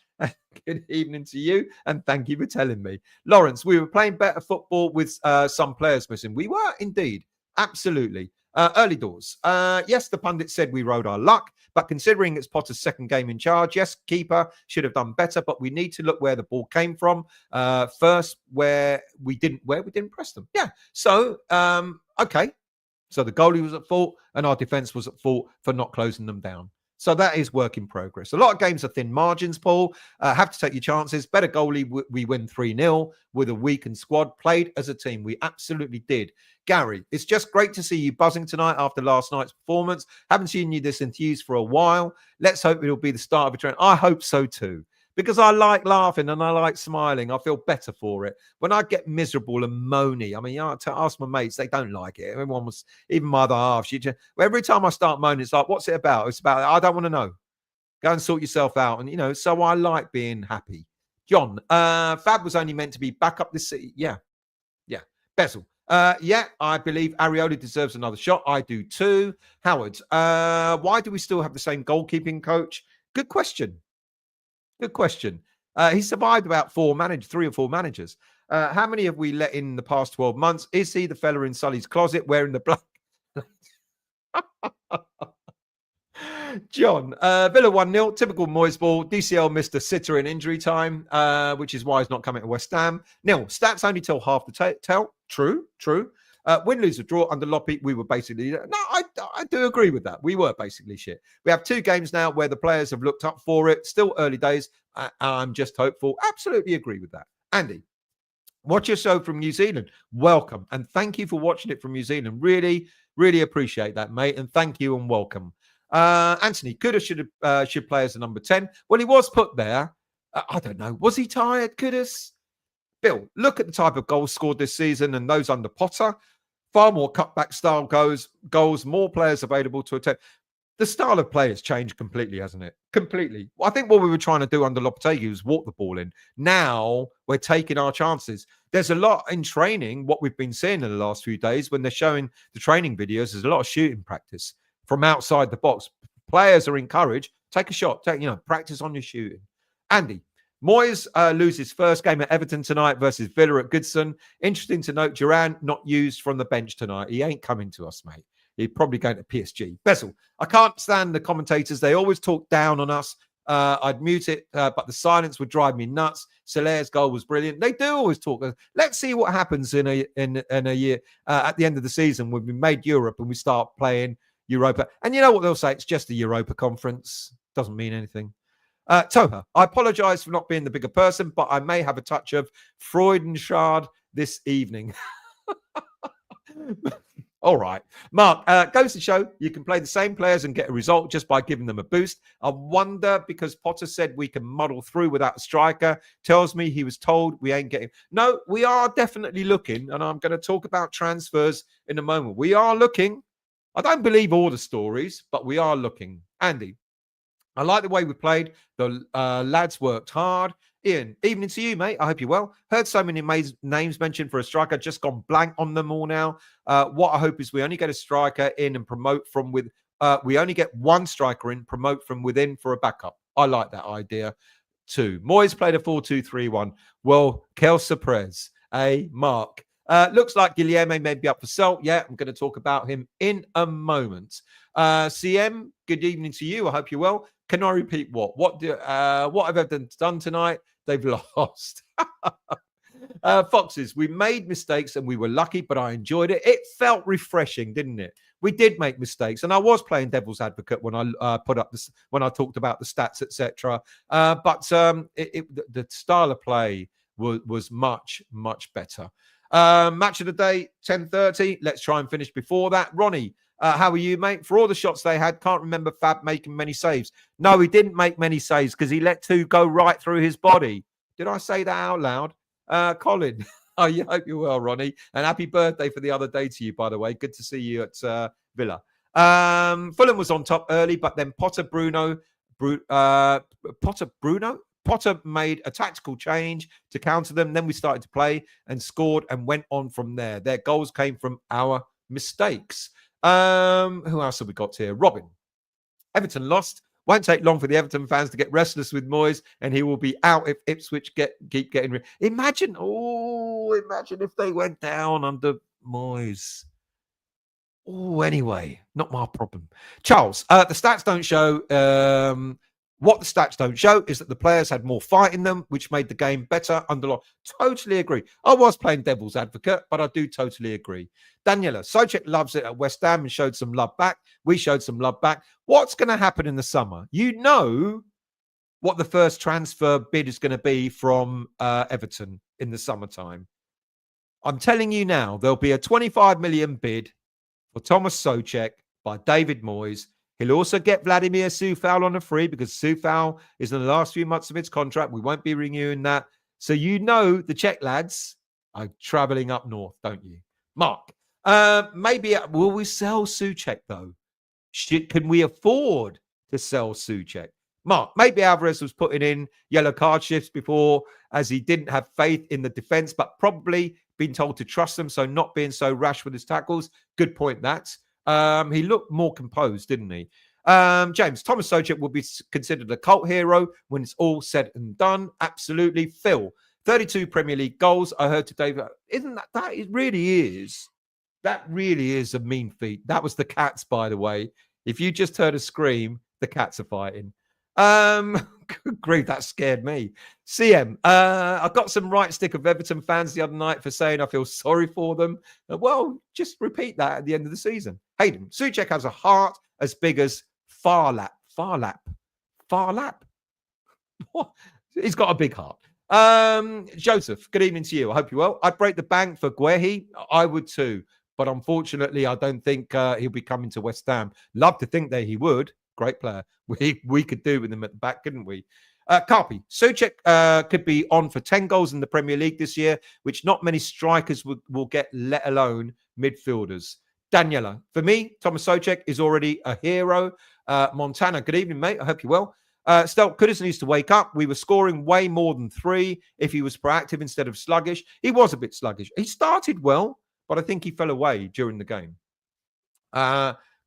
Good evening to you. And thank you for telling me. Lawrence, we were playing better football with some players missing. We were indeed. Absolutely. Early doors. Yes, the pundit said we rode our luck, but considering it's Potter's second game in charge, yes, keeper should have done better, but we need to look where the ball came from first, where we didn't press them. Yeah. So, okay. So the goalie was at fault and our defense was at fault for not closing them down. So that is work in progress. A lot of games are thin margins, Paul. Have to take your chances. Better goalie, we win 3-0 with a weakened squad. Played as a team. We absolutely did. Gary, it's just great to see you buzzing tonight after last night's performance. Haven't seen you this enthused for a while. Let's hope it'll be the start of a trend. I hope so too. Because I like laughing and I like smiling. I feel better for it. When I get miserable and moany, I mean, I ask my mates, they don't like it. Everyone was, even my other half, every time I start moaning, it's like, what's it about? It's about, I don't want to know. Go and sort yourself out. And, so I like being happy. John, Fab was only meant to be back up this city. Yeah. Bezel. Yeah, I believe Areola deserves another shot. I do too. Howard, why do we still have the same goalkeeping coach? Good question. He survived about 3 or 4 managers. How many have we let in the past 12 months? Is he the fella in Sully's closet wearing the black? John, Villa 1-0, typical Moyes ball. DCL missed a sitter in injury time, which is why he's not coming to West Ham. Nil, stats only tell half the tell. True. Win, lose, or draw under Loppy, we were basically... No, I do agree with that. We were basically shit. We have 2 games now where the players have looked up for it. Still early days. I'm just hopeful. Absolutely agree with that. Andy, watch your show from New Zealand. Welcome. And thank you for watching it from New Zealand. Really, really appreciate that, mate. And thank you and welcome. Anthony, should play as a number 10. Well, he was put there. I don't know. Was he tired? Kudus? Bill, look at the type of goals scored this season and those under Potter. Far more cutback style goals, more players available to attack. The style of play has changed completely, hasn't it? Completely. I think what we were trying to do under Lopetegui was walk the ball in. Now we're taking our chances. There's a lot in training, what we've been seeing in the last few days when they're showing the training videos, there's a lot of shooting practice from outside the box. Players are encouraged, take a shot, practice on your shooting. Andy, Moyes loses first game at Everton tonight versus Villa at Goodson. Interesting to note, Duran not used from the bench tonight. He ain't coming to us, mate. He's probably going to PSG. Bezel, I can't stand the commentators. They always talk down on us. I'd mute it, but the silence would drive me nuts. Soler's goal was brilliant. They do always talk. Let's see what happens in a year at the end of the season when we made Europe and we start playing Europa. And you know what they'll say? It's just the Europa conference. Doesn't mean anything. Toha, I apologize for not being the bigger person, but I may have a touch of Freudenschad this evening. All right. Mark, goes to show you can play the same players and get a result just by giving them a boost. I wonder, because Potter said we can muddle through without a striker, tells me he was told we ain't getting... No, we are definitely looking, and I'm going to talk about transfers in a moment. We are looking. I don't believe all the stories, but we are looking. Andy, I like the way we played. The lads worked hard. Ian, evening to you, mate. I hope you're well. Heard so many names mentioned for a striker. Just gone blank on them all now. What I hope is we only get a striker in and promote from with. We only get one striker in, promote from within for a backup. I like that idea too. Moyes played a 4-2-3-1. Well, quelle surprise. Mark. Looks like Guilherme may be up for sale. Yeah, I'm going to talk about him in a moment. CM, good evening to you. I hope you're well. Can I repeat what? What have Everton done tonight? They've lost. Foxes, we made mistakes and we were lucky, but I enjoyed it. It felt refreshing, didn't it? We did make mistakes, and I was playing devil's advocate when I put up this when I talked about the stats, etc. But the style of play was much better. Match of the day, 10:30. Let's try and finish before that. Ronnie, how are you, mate? For all the shots they had, can't remember Fab making many saves. No, he didn't make many saves because he let two go right through his body. Did I say that out loud? Colin, I hope you're well, Ronnie. And happy birthday for the other day to you, by the way. Good to see you at Villa. Fulham was on top early, but then Potter made a tactical change to counter them. Then we started to play and scored and went on from there. Their goals came from our mistakes. Who else have we got here? Robin. Everton lost. Won't take long for the Everton fans to get restless with Moyes, and he will be out if Ipswich keep getting. Imagine if they went down under Moyes. Oh, anyway, not my problem. Charles, the stats don't show. What the stats don't show is that the players had more fight in them, which made the game better under lock. Totally agree. I was playing devil's advocate, but I do totally agree. Daniela, Souček loves it at West Ham and showed some love back. We showed some love back. What's going to happen in the summer? You know what the first transfer bid is going to be from Everton in the summertime. I'm telling you now, there'll be a 25 million bid for Thomas Souček by David Moyes. He'll also get Vladimir Coufal on a free because Coufal is in the last few months of its contract. We won't be renewing that. So you know the Czech lads are travelling up north, don't you? Mark, maybe will we sell Souček though? Can we afford to sell Souček? Mark, maybe Alvarez was putting in yellow card shifts before as he didn't have faith in the defence, but probably been told to trust them, so not being so rash with his tackles. Good point, that. He looked more composed, didn't he? James, Thomas Souček will be considered a cult hero when it's all said and done. Absolutely. Phil, 32 Premier League goals. I heard today, isn't that it really is. That really is a mean feat. That was the Cats, by the way. If you just heard a scream, the Cats are fighting. Good grief, that scared me. CM, I got some right stick of Everton fans the other night for saying I feel sorry for them. Well, just repeat that at the end of the season. Hayden, Souček has a heart as big as Farlap. What? He's got a big heart. Joseph, good evening to you. I hope you're well. I'd break the bank for Guilherme. I would too. But unfortunately, I don't think he'll be coming to West Ham. Love to think that he would. Great player. We could do with him at the back, couldn't we? Carpi, Souček could be on for 10 goals in the Premier League this year, which not many strikers will get, let alone midfielders. Daniela, for me, Thomas Souček is already a hero. Montana, good evening, mate. I hope you're well. Kudus needs to wake up. We were scoring way more than 3 if he was proactive instead of sluggish. He was a bit sluggish. He started well, but I think he fell away during the game.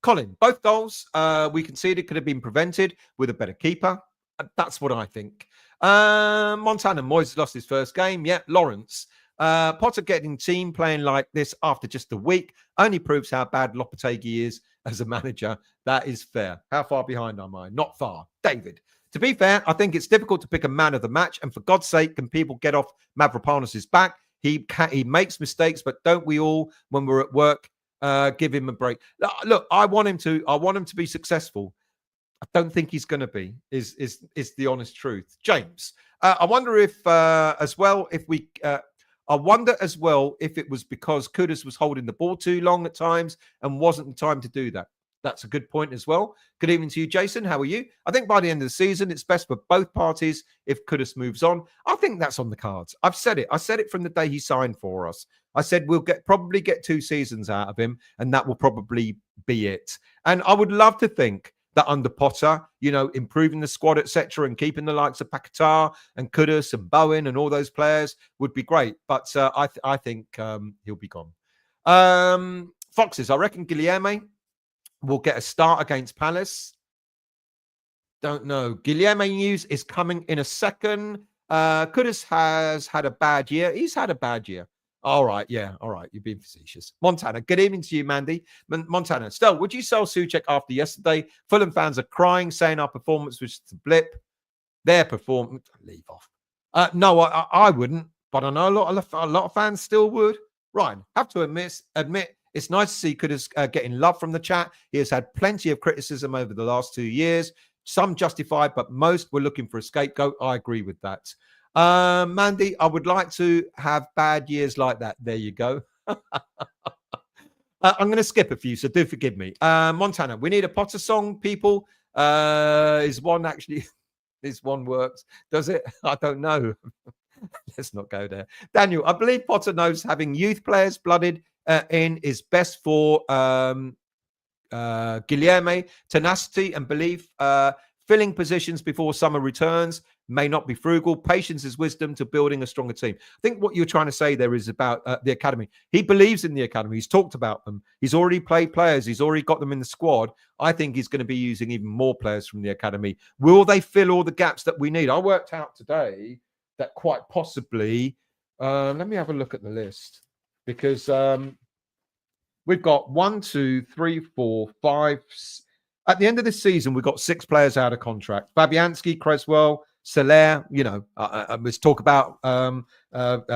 Colin, both goals we conceded could have been prevented with a better keeper. That's what I think. Montana, Moyes lost his first game. Yeah, Lawrence. Potter getting team playing like this after just a week only proves how bad Lopetegui is as a manager. That is fair. How far behind am I? Not far. David. To be fair, I think it's difficult to pick a man of the match. And for God's sake, can people get off Mavropanos' back? He makes mistakes, but don't we all, when we're at work, give him a break? Look, I want him to be successful. I don't think he's going to be. Is the honest truth, James? I wonder if it was because Kudus was holding the ball too long at times and wasn't the time to do that. That's a good point as well. Good evening to you, Jason. How are you? I think by the end of the season, it's best for both parties if Kudus moves on. I think that's on the cards. I've said it. I said it from the day he signed for us. I said we'll probably get 2 seasons out of him, and that will probably be it. And I would love to think that under Potter, improving the squad, etc., and keeping the likes of Paquetá and Kudus and Bowen and all those players would be great. But I think he'll be gone. Foxes, I reckon Guilherme will get a start against Palace. Don't know. Guilherme news is coming in a second. Kudus has had a bad year. He's had a bad year. All right. Yeah. All right. You're being facetious. Montana, good evening to you, Mandy. Montana, Stel, would you sell Souček after yesterday? Fulham fans are crying, saying our performance was a blip. Their performance, leave off. No, I wouldn't. but I know a lot of fans still would. Ryan, have to admit, it's nice to see Kudus getting love from the chat. He has had plenty of criticism over the last 2 years, some justified, but most were looking for a scapegoat. I agree with that. Mandy, I would like to have bad years like that. There you go. I'm going to skip a few, so do forgive me. Montana, we need a Potter song, people. Is one actually... This one works. Does it? I don't know. Let's not go there. Daniel, I believe Potter knows having youth players blooded in is best for Guilherme. Tenacity and belief. Filling positions before summer returns may not be frugal. Patience is wisdom to building a stronger team. I think what you're trying to say there is about the academy. He believes in the academy. He's talked about them. He's already played players. He's already got them in the squad. I think he's going to be using even more players from the academy. Will they fill all the gaps that we need? I worked out today that quite possibly, let me have a look at the list, because we've got 1, 2, 3, 4, 5. At the end of this season, we've got 6 players out of contract. Fabianski, Creswell, Soler, let's talk about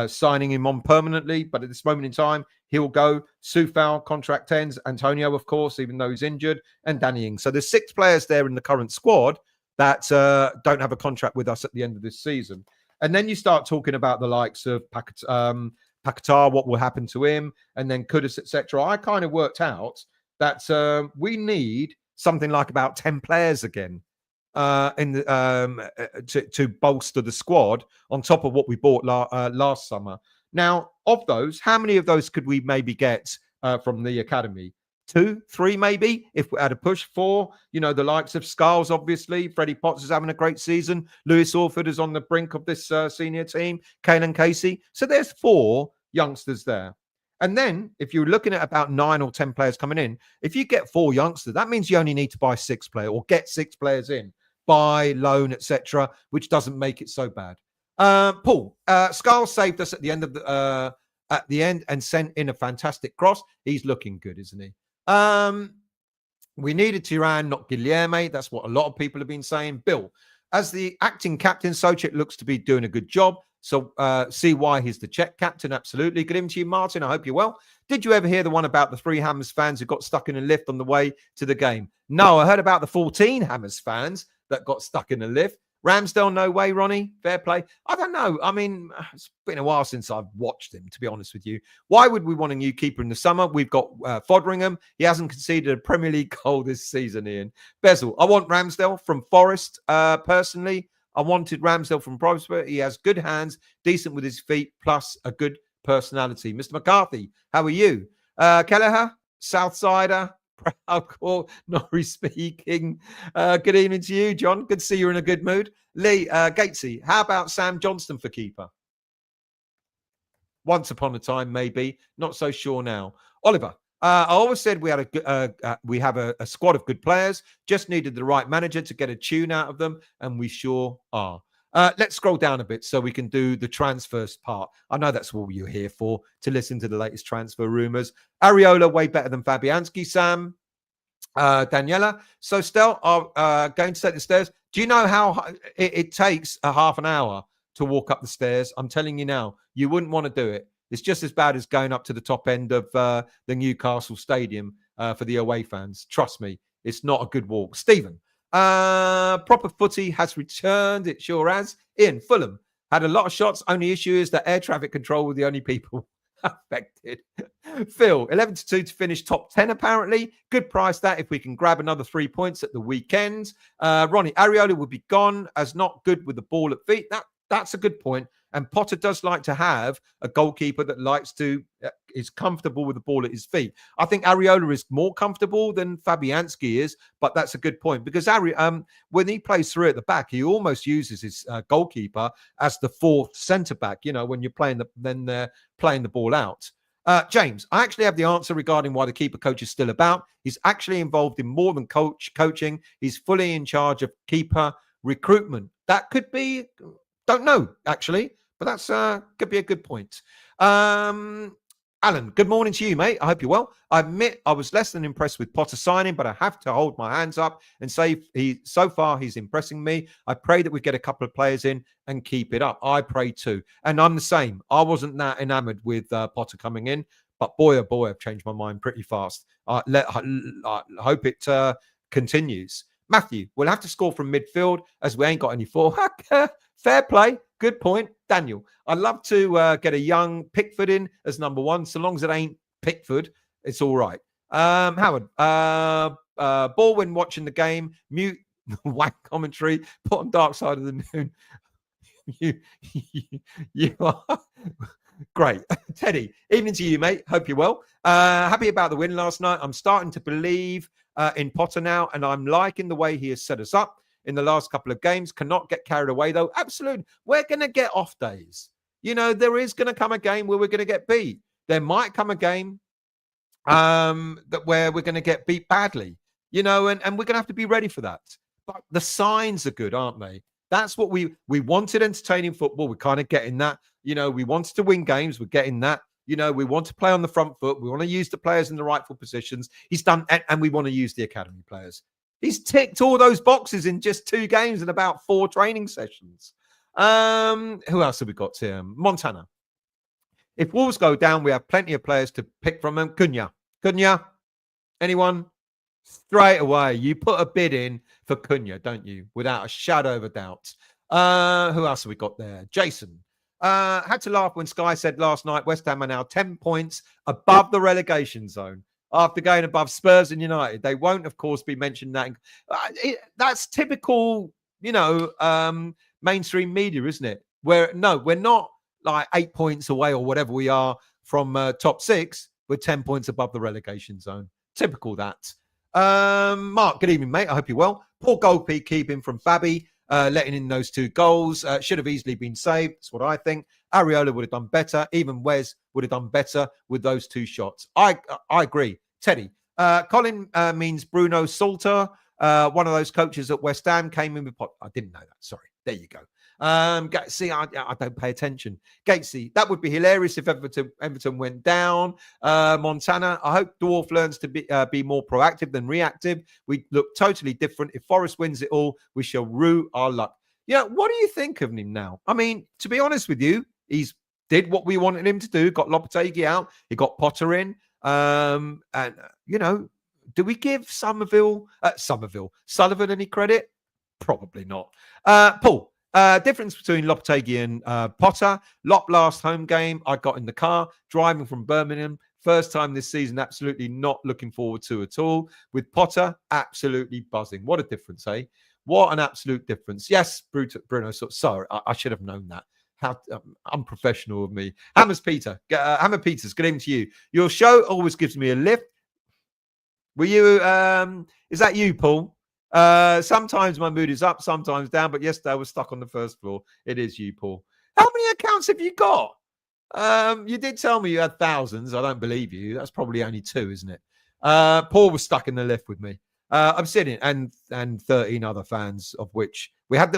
signing him on permanently, but at this moment in time, he'll go. Soufal, contract ends. Antonio, of course, even though he's injured, and Danny Ings. So there's 6 players there in the current squad that don't have a contract with us at the end of this season. And then you start talking about the likes of Paquetá, what will happen to him, and then Kudus, etc. I kind of worked out that we need something like about 10 players again to bolster the squad on top of what we bought last summer. Now, of those, how many of those could we maybe get from the academy? 2, 3, maybe, if we had a push. 4, the likes of Scarles, obviously. Freddie Potts is having a great season. Lewis Orford is on the brink of this senior team. Kalen Casey. So there's 4 youngsters there. And then if you're looking at about 9 or 10 players coming in, if you get 4 youngsters, that means you only need to buy 6 players or get 6 players in, buy, loan, etc., which doesn't make it so bad. Paul, Scarles saved us at the end of and sent in a fantastic cross. He's looking good, isn't he? We needed Turan, not Guilherme. That's what a lot of people have been saying. Bill, as the acting captain, Soucek looks to be doing a good job. So see why he's the Czech captain. Absolutely. Good evening to you, Martin. I hope you're well. Did you ever hear the one about the 3 Hammers fans who got stuck in a lift on the way to the game? No, I heard about the 14 Hammers fans that got stuck in a lift. Ramsdale, no way, Ronnie. Fair play. I don't know. I mean, it's been a while since I've watched him, to be honest with you. Why would we want a new keeper in the summer? We've got Foderingham. He hasn't conceded a Premier League goal this season, Ian. Bezel, I want Ramsdale from Forest, personally. I wanted Ramsdale from Prosper. He has good hands, decent with his feet, plus a good personality. Mr. McCarthy, how are you? Kelleher, Southsider, proud call, Norrie speaking. Good evening to you, John. Good to see you're in a good mood. Lee, Gatesy, how about Sam Johnston for keeper? Once upon a time, maybe. Not so sure now. Oliver, I always said we had we have a squad of good players. Just needed the right manager to get a tune out of them, and we sure are. Let's scroll down a bit so we can do the transfers part. I know that's what you're here for, to listen to the latest transfer rumours. Areola, way better than Fabianski, Sam. Daniela, so Stel are going to take the stairs. Do you know how it takes a half an hour to walk up the stairs? I'm telling you now, you wouldn't want to do it. It's just as bad as going up to the top end of the Newcastle Stadium for the away fans. Trust me, it's not a good walk. Stephen, proper footy has returned. It sure has. Ian, Fulham had a lot of shots. Only issue is that air traffic control were the only people affected. Phil, 11-2 to finish top 10, apparently. Good price that if we can grab another 3 points at the weekend. Ronnie, Areola would be gone as not good with the ball at feet. That's a good point. And Potter does like to have a goalkeeper that likes to, is comfortable with the ball at his feet. I think Areola is more comfortable than Fabianski is, but that's a good point because when he plays through at the back, he almost uses his goalkeeper as the 4th centre back. You know, when you're playing they're playing the ball out. James, I actually have the answer regarding why the keeper coach is still about. He's actually involved in more than coaching. He's fully in charge of keeper recruitment. That could be, don't know actually. But that's could be a good point. Alan, good morning to you, mate. I hope you're well. I admit I was less than impressed with Potter signing, but I have to hold my hands up and say so far he's impressing me. I pray that we get a couple of players in and keep it up. I pray too. And I'm the same. I wasn't that enamored with Potter coming in, but boy, oh boy, I've changed my mind pretty fast. I hope it continues. Matthew, we'll have to score from midfield as we ain't got any forward. Fair play. Good point. Daniel, I'd love to get a young Pickford in as number one. So long as it ain't Pickford, it's all right. Howard, Baldwin watching the game, mute whack commentary, put on Dark Side of the Moon. you are great. Teddy, evening to you, mate. Hope you're well. Happy about the win last night. I'm starting to believe in Potter now, and I'm liking the way he has set us up in the last couple of games. Cannot get carried away, though. Absolutely. We're going to get off days. There is going to come a game where we're going to get beat. There might come a game where we're going to get beat badly, and we're going to have to be ready for that. But the signs are good, aren't they? That's what we wanted, entertaining football. We're kind of getting that. We wanted to win games. We're getting that. We want to play on the front foot. We want to use the players in the rightful positions. He's done, and we want to use the academy players. He's ticked all those boxes in just 2 games and about 4 training sessions. Who else have we got here? Montana. If Wolves go down, we have plenty of players to pick from them. Cunha? Anyone? Straight away, you put a bid in for Cunha, don't you? Without a shadow of a doubt. Who else have we got there? Jason. Had to laugh when Sky said last night West Ham are now 10 points above the relegation zone after going above Spurs and United. They won't, of course, be mentioned that. That's typical, mainstream media, isn't it? We're not like 8 points away or whatever we are from top 6. We're 10 points above the relegation zone. Typical that. Mark, good evening, mate. I hope you're well. Poor goalkeeping from Fabi, letting in those 2 goals. Should have easily been saved. That's what I think. Areola would have done better. Even Wes would have done better with those 2 shots. I agree. Teddy. Colin means Bruno Salter. One of those coaches at West Ham came in with... I didn't know that. Sorry. There you go. See, I don't pay attention. Gatesy, that would be hilarious if Everton went down. Montana, I hope Dwarf learns to be more proactive than reactive. We look totally different. If Forest wins it all, we shall rue our luck. What do you think of him now? I mean, to be honest with you, he's did what we wanted him to do. Got Lopetegui out. He got Potter in. Do we give Sullivan any credit? Probably not. Paul. Difference between Lopetegui and Potter. Lop last home game, I got in the car, driving from Birmingham. First time this season, absolutely not looking forward to at all. With Potter, absolutely buzzing. What a difference, eh? What an absolute difference. Yes, Bruno, sorry, I should have known that. How unprofessional of me. Hammer Peters, good evening to you. Your show always gives me a lift. Were you, is that you, Paul? Sometimes my mood is up, sometimes down, but yesterday I was stuck on the first floor. It is you, Paul. How many accounts have you got? You did tell me you had thousands. I don't believe you. That's probably only 2, isn't it? Paul was stuck in the lift with me. I'm sitting and 13 other fans, of which we had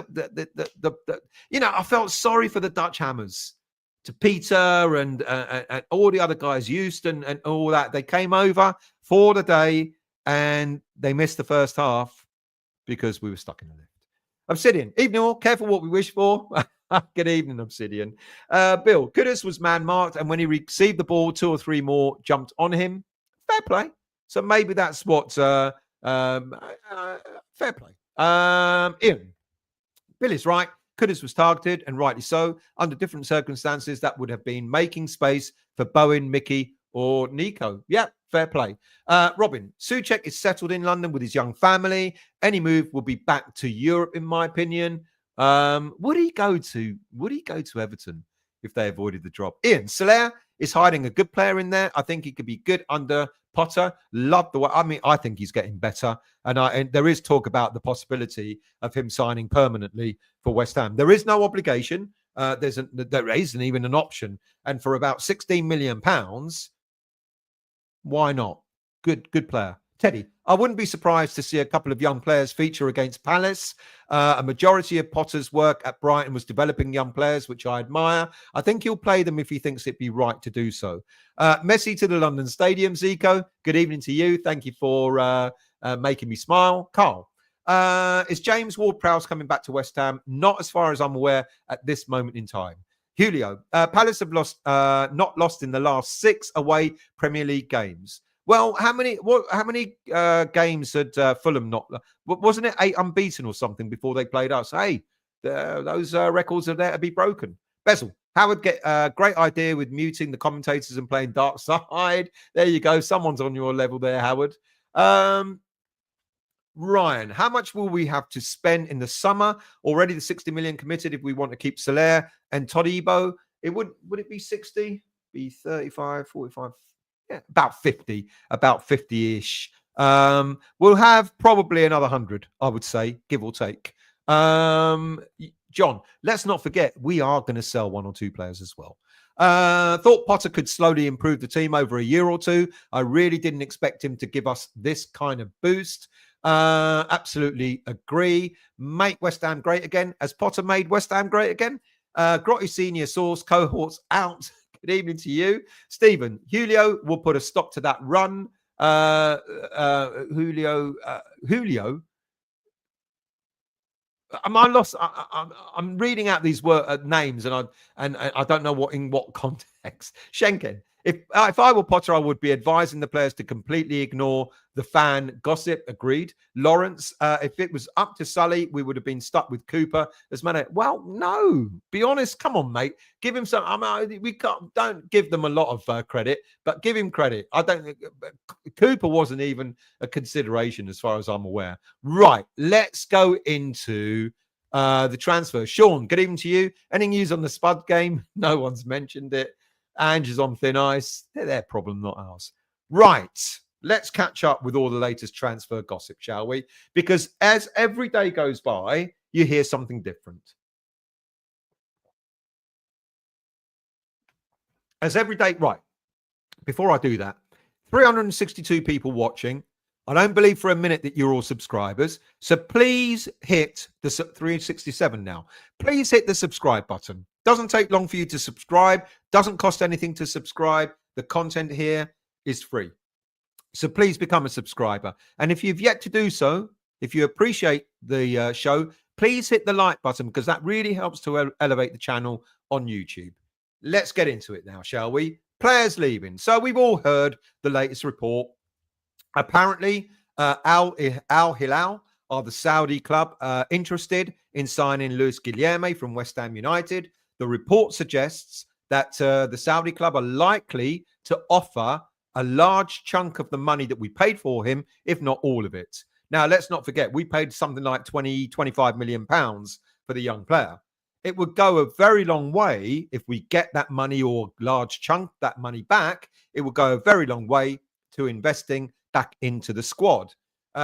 I felt sorry for the Dutch Hammers, to Peter and all the other guys, Houston and all that. They came over for the day and they missed the first half because we were stuck in the lift. Obsidian, evening all. Careful what we wish for. Good evening, Obsidian. Bill, Kudus was man-marked, and when he received the ball, 2 or 3 more jumped on him. Fair play. So maybe that's what... fair play. Ian, Bill is right. Kudus was targeted, and rightly so. Under different circumstances, that would have been making space for Bowen, Mickey, or Nico. Yeah, fair play. Robin, Souček is settled in London with his young family. Any move will be back to Europe, in my opinion. Would he go to Everton if they avoided the drop? Ian, Soler is hiding a good player in there. I think he could be good under Potter. Love the way. I mean, I think he's getting better. And there is talk about the possibility of him signing permanently for West Ham. There is no obligation. There isn't even an option. And for about £16 million, why not? Good player. Teddy, I wouldn't be surprised to see a couple of young players feature against Palace. A majority of Potter's work at Brighton was developing young players, which I admire. I think he'll play them if he thinks it'd be right to do so. Messi to the London Stadium, Zico. Good evening to you. Thank you for making me smile. Carl, is James Ward-Prowse coming back to West Ham? Not as far as I'm aware at this moment in time. Julio, Palace have not lost in the last 6 away Premier League games. Well, how many games had Fulham not? Wasn't it 8 unbeaten or something before they played us? Hey, those records are there to be broken. Bezel, Howard, get a great idea with muting the commentators and playing dark side. There you go. Someone's on your level there, Howard. Ryan, how much will we have to spend in the summer? Already the 60 million committed if we want to keep Soler and Todibo. Would it be 60? Be 35, 45? Yeah, about 50-ish. We'll have probably another 100, I would say, give or take. John, let's not forget, we are going to sell 1 or 2 players as well. Thought Potter could slowly improve the team over a year or 2. I really didn't expect him to give us this kind of boost. Absolutely agree. Make West Ham great again. Has Potter made West Ham great again? Grotty Senior Source, cohorts out. Good evening to you. Stephen, Julio will put a stop to that run. Julio. I'm reading out these names, and I don't know in what context. Schenken. If I were Potter, I would be advising the players to completely ignore the fan gossip. Agreed. Lawrence, if it was up to Sully, we would have been stuck with Cooper as manager. Well, no. Be honest. Come on, mate. Give him some. Don't give them a lot of credit, but give him credit. Cooper wasn't even a consideration as far as I'm aware. Right. Let's go into the transfer. Sean, good evening to you. Any news on the Spud game? No one's mentioned it. Ange is on thin ice. They're their problem, not ours. Right. Let's catch up with all the latest transfer gossip, shall we? Because as every day goes by, you hear something different. As every day, right. Before I do that, 362 people watching. I don't believe for a minute that you're all subscribers. So please hit the 367 now. Please hit the subscribe button. Doesn't take long for you to subscribe. Doesn't cost anything to subscribe. The content here is free. So please become a subscriber. And if you've yet to do so, if you appreciate the show, please hit the like button because that really helps to elevate the channel on YouTube. Let's get into it now, shall we? Players leaving. So we've all heard the latest report. Apparently, Al Hilal are the Saudi club interested in signing Luis Guilherme from West Ham United. The report suggests that the Saudi club are likely to offer a large chunk of the money that we paid for him, if not all of it. Now, let's not forget, we paid something like 25 million pounds for the young player. It would go a very long way if we get that money or large chunk that money back. It would go a very long way to investing back into the squad. We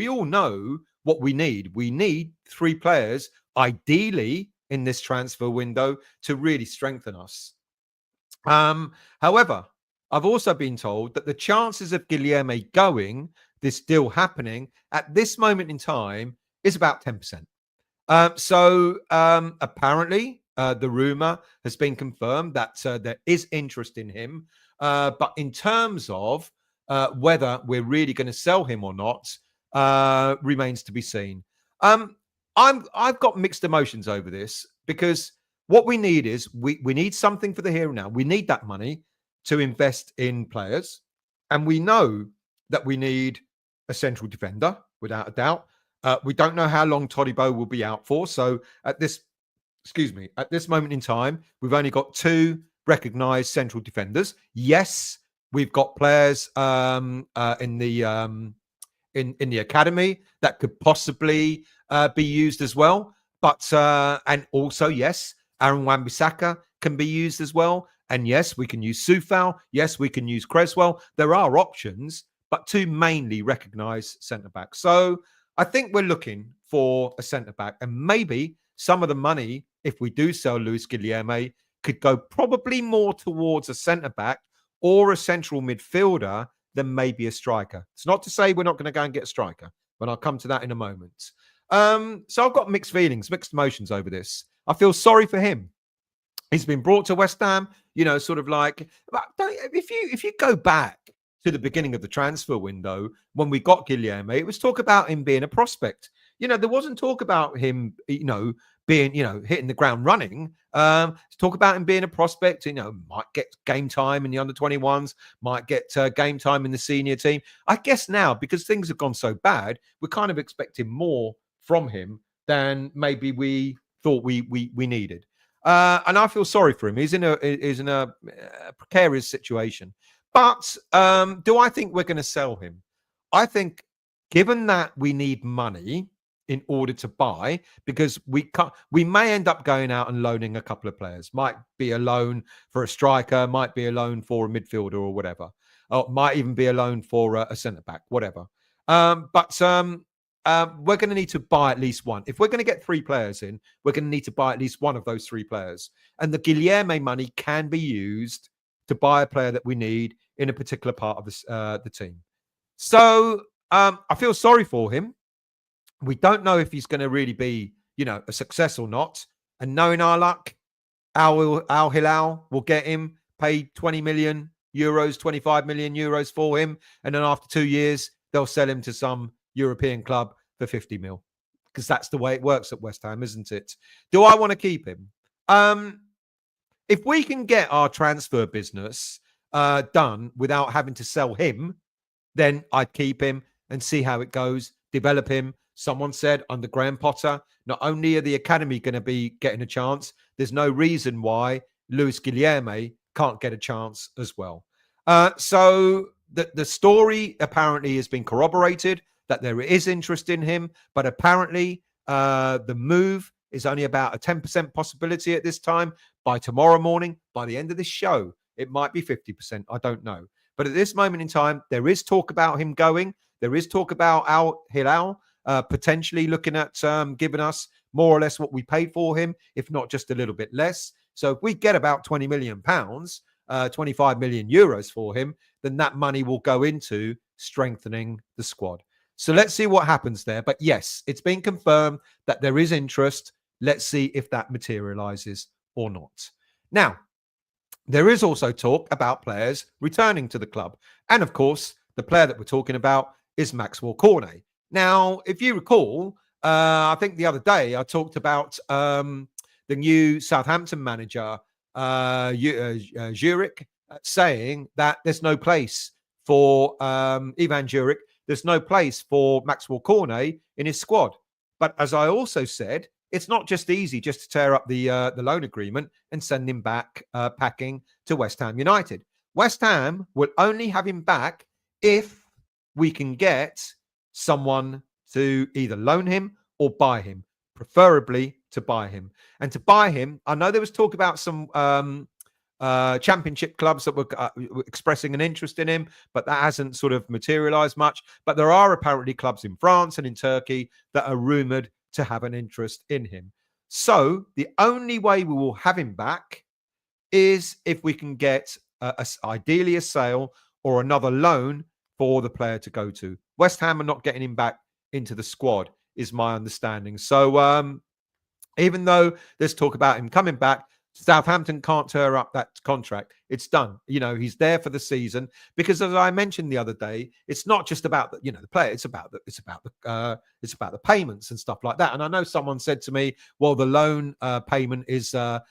all know what we need. We need 3 players, ideally in this transfer window, to really strengthen us. However, I've also been told that the chances of Guilherme going, this deal happening at this moment in time, is about 10%. Apparently, the rumor has been confirmed that there is interest in him. But in terms of whether we're really going to sell him or not, remains to be seen. I've got mixed emotions over this because what we need is we need something for the here and now. We need that money to invest in players. And we know that we need a central defender, without a doubt. We don't know how long Todibo will be out for. So at this moment in time, we've only got 2 recognized central defenders. Yes, we've got players in the academy that could possibly be used as well. But and also, yes, Aaron Wan-Bissaka can be used as well. And yes, we can use Soufal. Yes, we can use Creswell. There are options, but 2 mainly recognized centre backs. So I think we're looking for a centre back, and maybe some of the money, if we do sell Luis Guilherme, could go probably more towards a centre back or a central midfielder then maybe a striker. It's not to say we're not going to go and get a striker, but I'll come to that in a moment. So I've got mixed feelings, mixed emotions over this. I feel sorry for him. He's been brought to West Ham, sort of like, if you go back to the beginning of the transfer window when we got Guilherme, it was talk about him being a prospect. There wasn't talk about him, being, hitting the ground running. Talk about him being a prospect, might get game time in the under-21s, might get game time in the senior team. I guess now, because things have gone so bad, we're kind of expecting more from him than maybe we thought we needed. And I feel sorry for him. He's in a precarious situation. But do I think we're going to sell him? I think, given that we need money in order to buy, because we may end up going out and loaning a couple of players. Might be a loan for a striker, might be a loan for a midfielder or whatever. Or might even be a loan for a centre back, whatever. But we're going to need to buy at least one. If we're going to get 3 players in, we're going to need to buy at least one of those 3 players. And the Guilherme money can be used to buy a player that we need in a particular part of the team. So I feel sorry for him. We don't know if he's going to really be, a success or not. And knowing our luck, Al Hilal will get him, pay 20 million euros, 25 million euros for him. And then after 2 years, they'll sell him to some European club for 50 mil, because that's the way it works at West Ham, isn't it? Do I want to keep him? If we can get our transfer business done without having to sell him, then I'd keep him and see how it goes, develop him. Someone said under Graham Potter, not only are the academy going to be getting a chance, there's no reason why Luis Guilherme can't get a chance as well. So the story apparently has been corroborated, that there is interest in him, but apparently the move is only about a 10% possibility at this time. By tomorrow morning, by the end of this show, it might be 50%. I don't know. But at this moment in time, there is talk about him going. There is talk about Al Hilal potentially looking at giving us more or less what we paid for him, if not just a little bit less. So if we get about 20 million pounds, 25 million euros for him, then that money will go into strengthening the squad. So let's see what happens there. But yes, it's been confirmed that there is interest. Let's see if that materializes or not. Now, there is also talk about players returning to the club. And of course, the player that we're talking about is Maxwell Cornet. Now, if you recall, I think the other day I talked about the new Southampton manager, Zurich, saying that there's no place for Ivan Zurich. There's no place for Maxwell Cornet in his squad. But as I also said, it's not just easy just to tear up the loan agreement and send him back packing to West Ham United. West Ham will only have him back if we can get someone to either loan him or buy him, preferably to buy him. And to buy him, I know there was talk about some championship clubs that were expressing an interest in him, but that hasn't sort of materialized much. But there are apparently clubs in France and in Turkey that are rumored to have an interest in him. So the only way we will have him back is if we can get ideally a sale or another loan for the player to go to. West Ham are not getting him back into the squad, is my understanding. So even though there's talk about him coming back, Southampton can't tear up that contract. It's done. He's there for the season, because as I mentioned the other day, it's not just about the player. It's about the payments and stuff like that. And I know someone said to me, well, the loan payment is the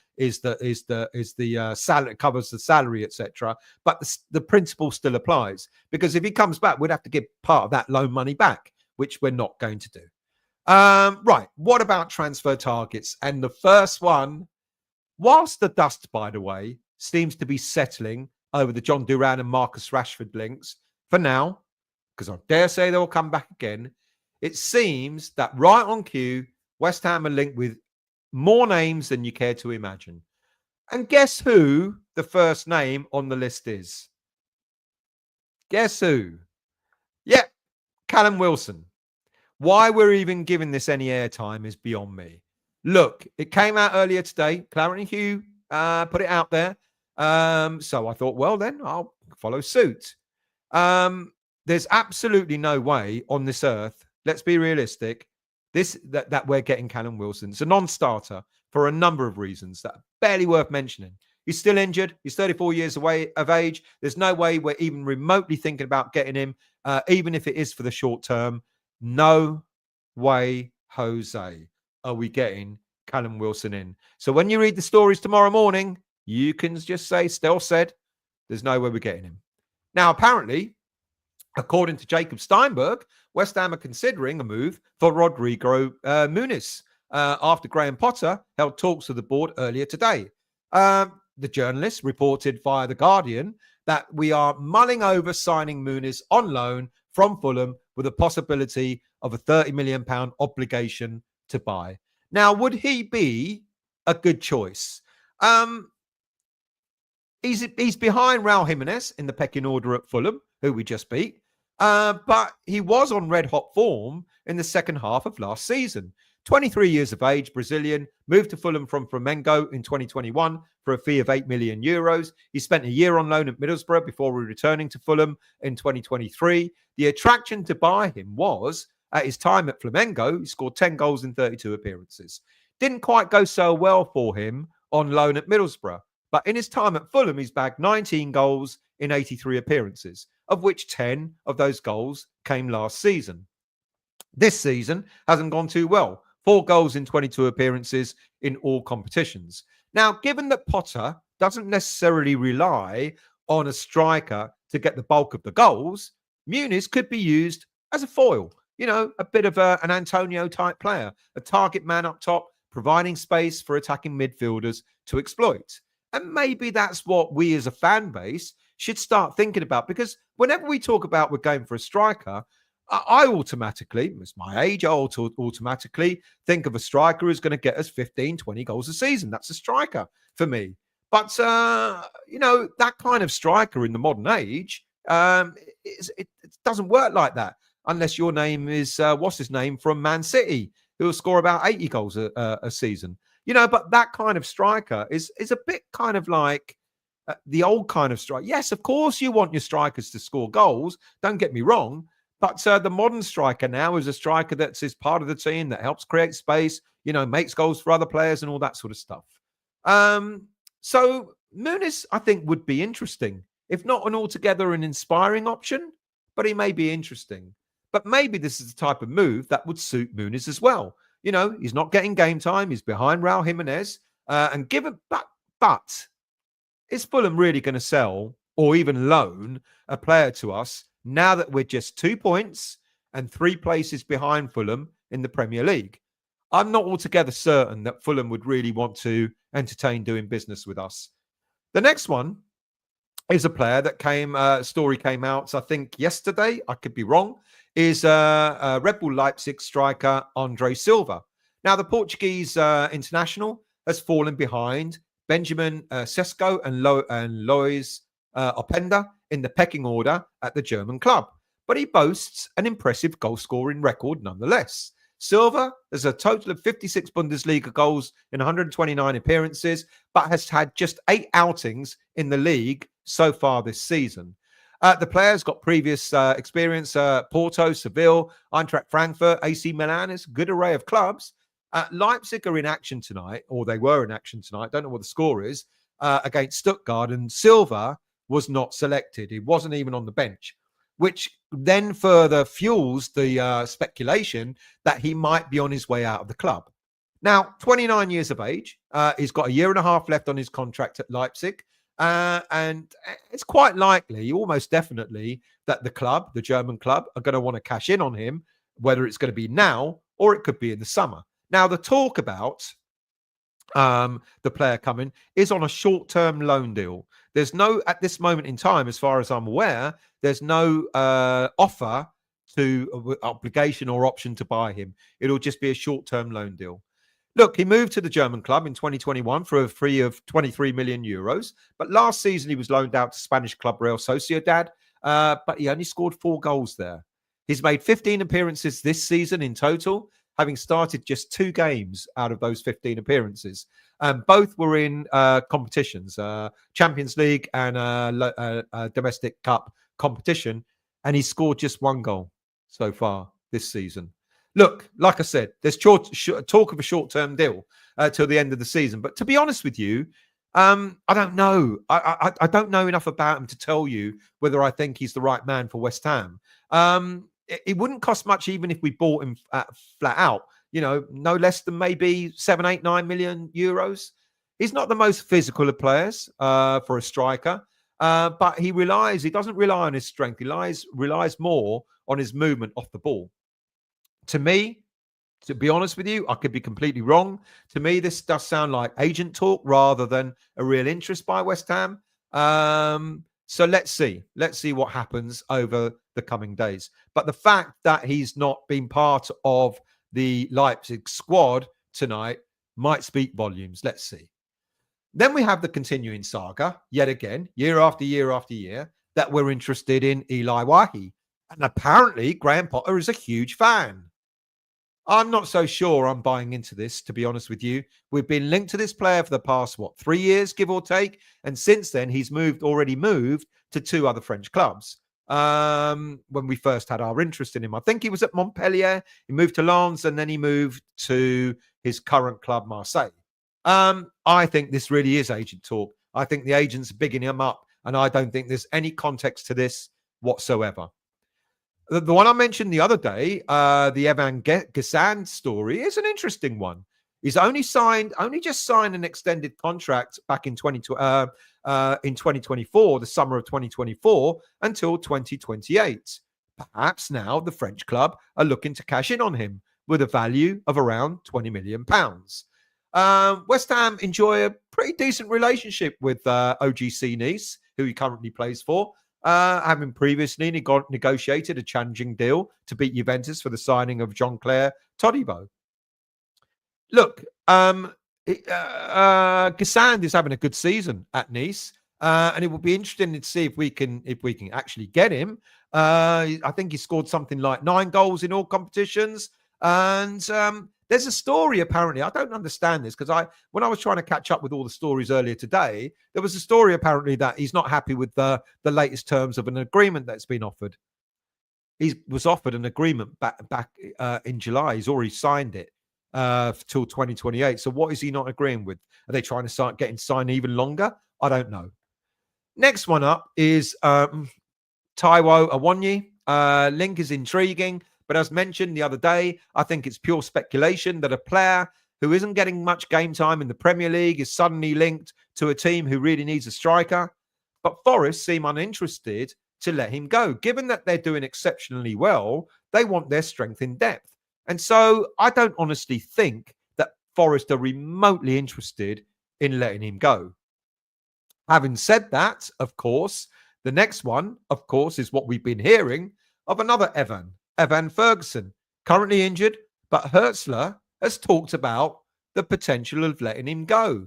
salary, covers the salary, etc. But the principle still applies, because if he comes back, we'd have to give part of that loan money back, which we're not going to do. Right. What about transfer targets? And the first one, whilst the dust, by the way, seems to be settling over the John Duran and Marcus Rashford links for now, because I dare say they'll come back again, it seems that right on cue, West Ham are linked with more names than you care to imagine. And guess who the first name on the list is? Guess who? Yep, Callum Wilson. Why we're even giving this any airtime is beyond me. Look, it came out earlier today. Claret and Hugh put it out there. So I thought, well, then I'll follow suit. There's absolutely no way on this earth, let's be realistic, that we're getting Callum Wilson. It's a non-starter for a number of reasons that are barely worth mentioning. He's still injured. He's 34 years of age. There's no way we're even remotely thinking about getting him, even if it is for the short term. No way, Jose, are we getting Callum Wilson in. So when you read the stories tomorrow morning, you can just say, Stell said, there's no way we're getting him. Now, apparently, according to Jacob Steinberg, West Ham are considering a move for Rodrigo Muniz after Graham Potter held talks with the board earlier today. The journalist reported via The Guardian that we are mulling over signing Muniz on loan from Fulham with a possibility of a £30 million obligation to buy. Now, would he be a good choice? He's behind Raul Jimenez in the pecking order at Fulham, who we just beat. But he was on red-hot form in the second half of last season. 23 years of age, Brazilian, moved to Fulham from Flamengo in 2021 for a fee of €8 million. He spent a year on loan at Middlesbrough before returning to Fulham in 2023. The attraction to buy him was, at his time at Flamengo, he scored 10 goals in 32 appearances. Didn't quite go so well for him on loan at Middlesbrough, but in his time at Fulham, he's bagged 19 goals in 83 appearances, of which 10 of those goals came last season. This season hasn't gone too well. 4 goals in 22 appearances in all competitions. Now, given that Potter doesn't necessarily rely on a striker to get the bulk of the goals, Muniz could be used as a foil, a bit of an Antonio type player, a target man up top, providing space for attacking midfielders to exploit. And maybe that's what we as a fan base should start thinking about, because whenever we talk about we're going for a striker, I automatically, it's my age, I automatically think of a striker who's going to get us 15, 20 goals a season. That's a striker for me. But, that kind of striker in the modern age, it doesn't work like that unless your name is, what's his name, from Man City, who will score about 80 goals a season. But that kind of striker is a bit kind of like the old kind of striker. Yes, of course you want your strikers to score goals. Don't get me wrong. But the modern striker now is a striker that's part of the team, that helps create space, makes goals for other players and all that sort of stuff. So Muniz, I think, would be interesting. If not an altogether an inspiring option, but he may be interesting. But maybe this is the type of move that would suit Muniz as well. He's not getting game time. He's behind Raul Jimenez. But is Fulham really going to sell or even loan a player to us now that we're just 2 points and 3 places behind Fulham in the Premier League? I'm not altogether certain that Fulham would really want to entertain doing business with us. The next one is a player that story came out, I think yesterday, I could be wrong, is Red Bull Leipzig striker Andre Silva. Now, the Portuguese international has fallen behind Benjamin Sesko and Lois Openda in the pecking order at the German club, but he boasts an impressive goal-scoring record nonetheless. Silva has a total of 56 Bundesliga goals in 129 appearances, but has had just 8 outings in the league so far this season. The player's got previous experience at Porto, Seville, Eintracht Frankfurt, AC Milan. It's a good array of clubs. Leipzig are in action tonight, or they were in action tonight. Don't know what the score is, against Stuttgart, and Silva was not selected. He wasn't even on the bench, which then further fuels the speculation that he might be on his way out of the club. Now, 29 years of age. He's got a year and a half left on his contract at Leipzig. And it's quite likely, almost definitely, that the club, the German club, are going to want to cash in on him, whether it's going to be now or it could be in the summer. Now, the talk about the player coming is on a short-term loan deal. There's no, at this moment in time, as far as I'm aware, there's no offer to obligation or option to buy him. It'll just be a short-term loan deal. Look, he moved to the German club in 2021 for a fee of 23 million euros. But last season, he was loaned out to Spanish club Real Sociedad, but he only scored 4 goals there. He's made 15 appearances this season in total, having started just 2 games out of those 15 appearances. Both were in competitions, Champions League and domestic cup competition. and he's scored just 1 goal so far this season. Look, like I said, there's talk of a short-term deal till the end of the season. But to be honest with you, I don't know. I don't know enough about him to tell you whether I think he's the right man for West Ham. It wouldn't cost much even if we bought him flat out. No less than maybe 7, 8, 9 million euros. He's not the most physical of players for a striker, but he doesn't rely on his strength. He relies more on his movement off the ball. To me, to be honest with you, I could be completely wrong. To me, this does sound like agent talk rather than a real interest by West Ham. So let's see. Let's see what happens over the coming days. But the fact that he's not been part of the Leipzig squad tonight might speak volumes. Let's see. Then we have the continuing saga, yet again, year after year after year, that we're interested in Eli Wahi. And apparently, Graham Potter is a huge fan. I'm not so sure I'm buying into this, to be honest with you. We've been linked to this player for the past, 3 years, give or take? And since then, he's already moved to 2 other French clubs. When we first had our interest in him, I think he was at Montpellier. He moved to Lens, and then he moved to his current club, Marseille. I think this really is agent talk. I think the agent's bigging him up, and I don't think there's any context to this whatsoever. The one I mentioned the other day, the Evan Gassan story, is an interesting one. He's only just signed an extended contract back in 2024, the summer of 2024, until 2028. Perhaps now the French club are looking to cash in on him with a value of around £20 million. West Ham enjoy a pretty decent relationship with OGC Nice, who he currently plays for. Having previously negotiated a challenging deal to beat Juventus for the signing of Jean-Claire Todibo. Look, Gassan is having a good season at Nice, and it will be interesting to see if we can actually get him. I think he scored something like 9 goals in all competitions, and there's a story, apparently. I don't understand this because when I was trying to catch up with all the stories earlier today, there was a story apparently that he's not happy with the latest terms of an agreement that's been offered. He was offered an agreement back in July. He's already signed it till 2028. So what is he not agreeing with? Are they trying to start getting signed even longer? I don't know. Next one up is Taiwo Awoniyi. Link is intriguing. But as mentioned the other day, I think it's pure speculation that a player who isn't getting much game time in the Premier League is suddenly linked to a team who really needs a striker. But Forest seem uninterested to let him go. Given that they're doing exceptionally well, they want their strength in depth. And so I don't honestly think that Forest are remotely interested in letting him go. Having said that, of course, the next one, of course, is what we've been hearing of another Evan Ferguson, currently injured, but Hertzler has talked about the potential of letting him go.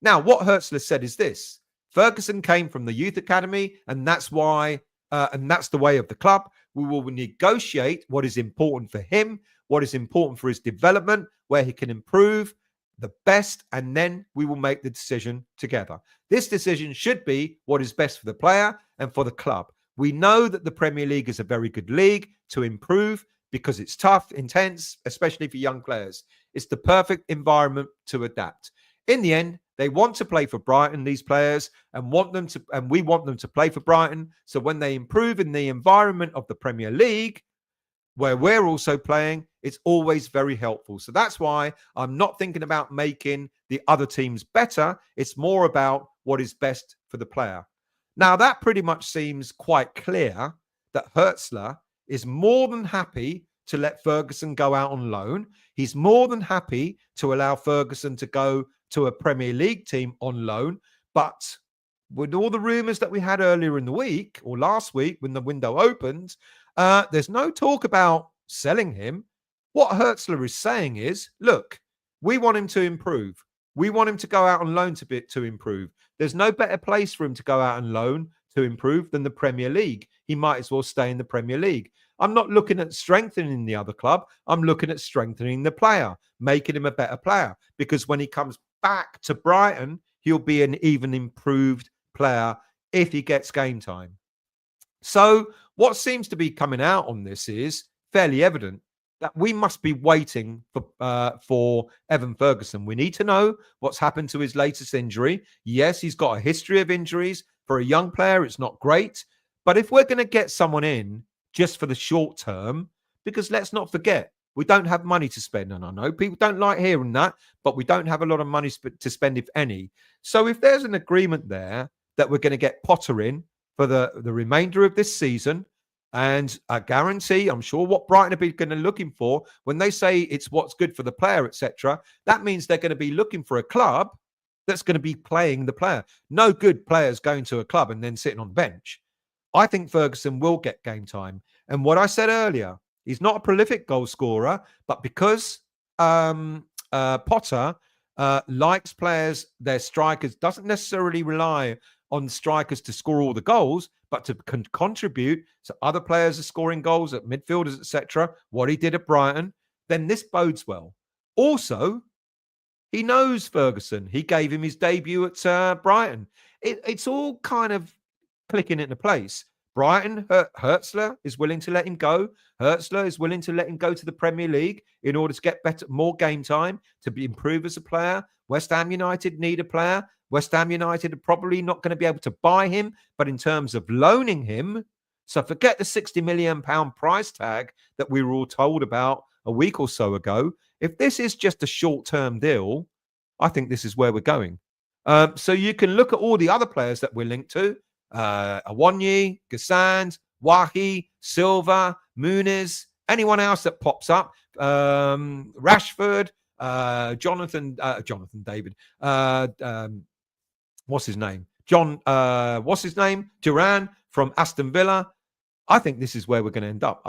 Now, what Hertzler said is this: Ferguson came from the youth academy, and that's why, and that's the way of the club. We will negotiate what is important for him, what is important for his development, where he can improve the best, and then we will make the decision together. This decision should be what is best for the player and for the club. We know that the Premier League is a very good league to improve because it's tough, intense, especially for young players. It's the perfect environment to adapt. In the end, they want to play for Brighton, these players, and we want them to play for Brighton. So when they improve in the environment of the Premier League, where we're also playing, it's always very helpful. So that's why I'm not thinking about making the other teams better. It's more about what is best for the player. Now, that pretty much seems quite clear that Hertzler is more than happy to let Ferguson go out on loan. He's more than happy to allow Ferguson to go to a Premier League team on loan. But with all the rumours that we had earlier in the week or last week when the window opened, there's no talk about selling him. What Hertzler is saying is, look, we want him to improve. We want him to go out on loan to improve. There's no better place for him to go out on loan to improve than the Premier League. He might as well stay in the Premier League. I'm not looking at strengthening the other club. I'm looking at strengthening the player, making him a better player. Because when he comes back to Brighton, he'll be an even improved player if he gets game time. So what seems to be coming out on this is fairly evident that we must be waiting for Evan Ferguson. We need to know what's happened to his latest injury. Yes, he's got a history of injuries. For a young player, it's not great. But if we're going to get someone in just for the short term, because let's not forget, we don't have money to spend. And I know people don't like hearing that, but we don't have a lot of money to spend, if any. So if there's an agreement there that we're going to get Potter in for the remainder of this season, and I guarantee, I'm sure what Brighton are going to be looking for when they say it's what's good for the player, etc., that means they're going to be looking for a club that's going to be playing the player. No good players going to a club and then sitting on the bench. I think Ferguson will get game time. And what I said earlier, he's not a prolific goal scorer, but because Potter likes players, their strikers, doesn't necessarily rely on strikers to score all the goals, but to contribute. So other players are scoring goals at midfielders, etc. What he did at Brighton, then this bodes well. Also, he knows Ferguson. He gave him his debut at Brighton. It's all kind of clicking into place. Brighton, Hertzler is willing to let him go. Hertzler is willing to let him go to the Premier League in order to get more game time, to improve as a player. West Ham United need a player. West Ham United are probably not going to be able to buy him, but in terms of loaning him, so forget the £60 million price tag that we were all told about a week or so ago. If this is just a short-term deal, I think this is where we're going. So you can look at all the other players that we're linked to. Awoniyi, Gassand, Wahi, Silva, Muniz, anyone else that pops up, Rashford, Jonathan David, what's his name? Duran from Aston Villa. I think this is where we're going to end up.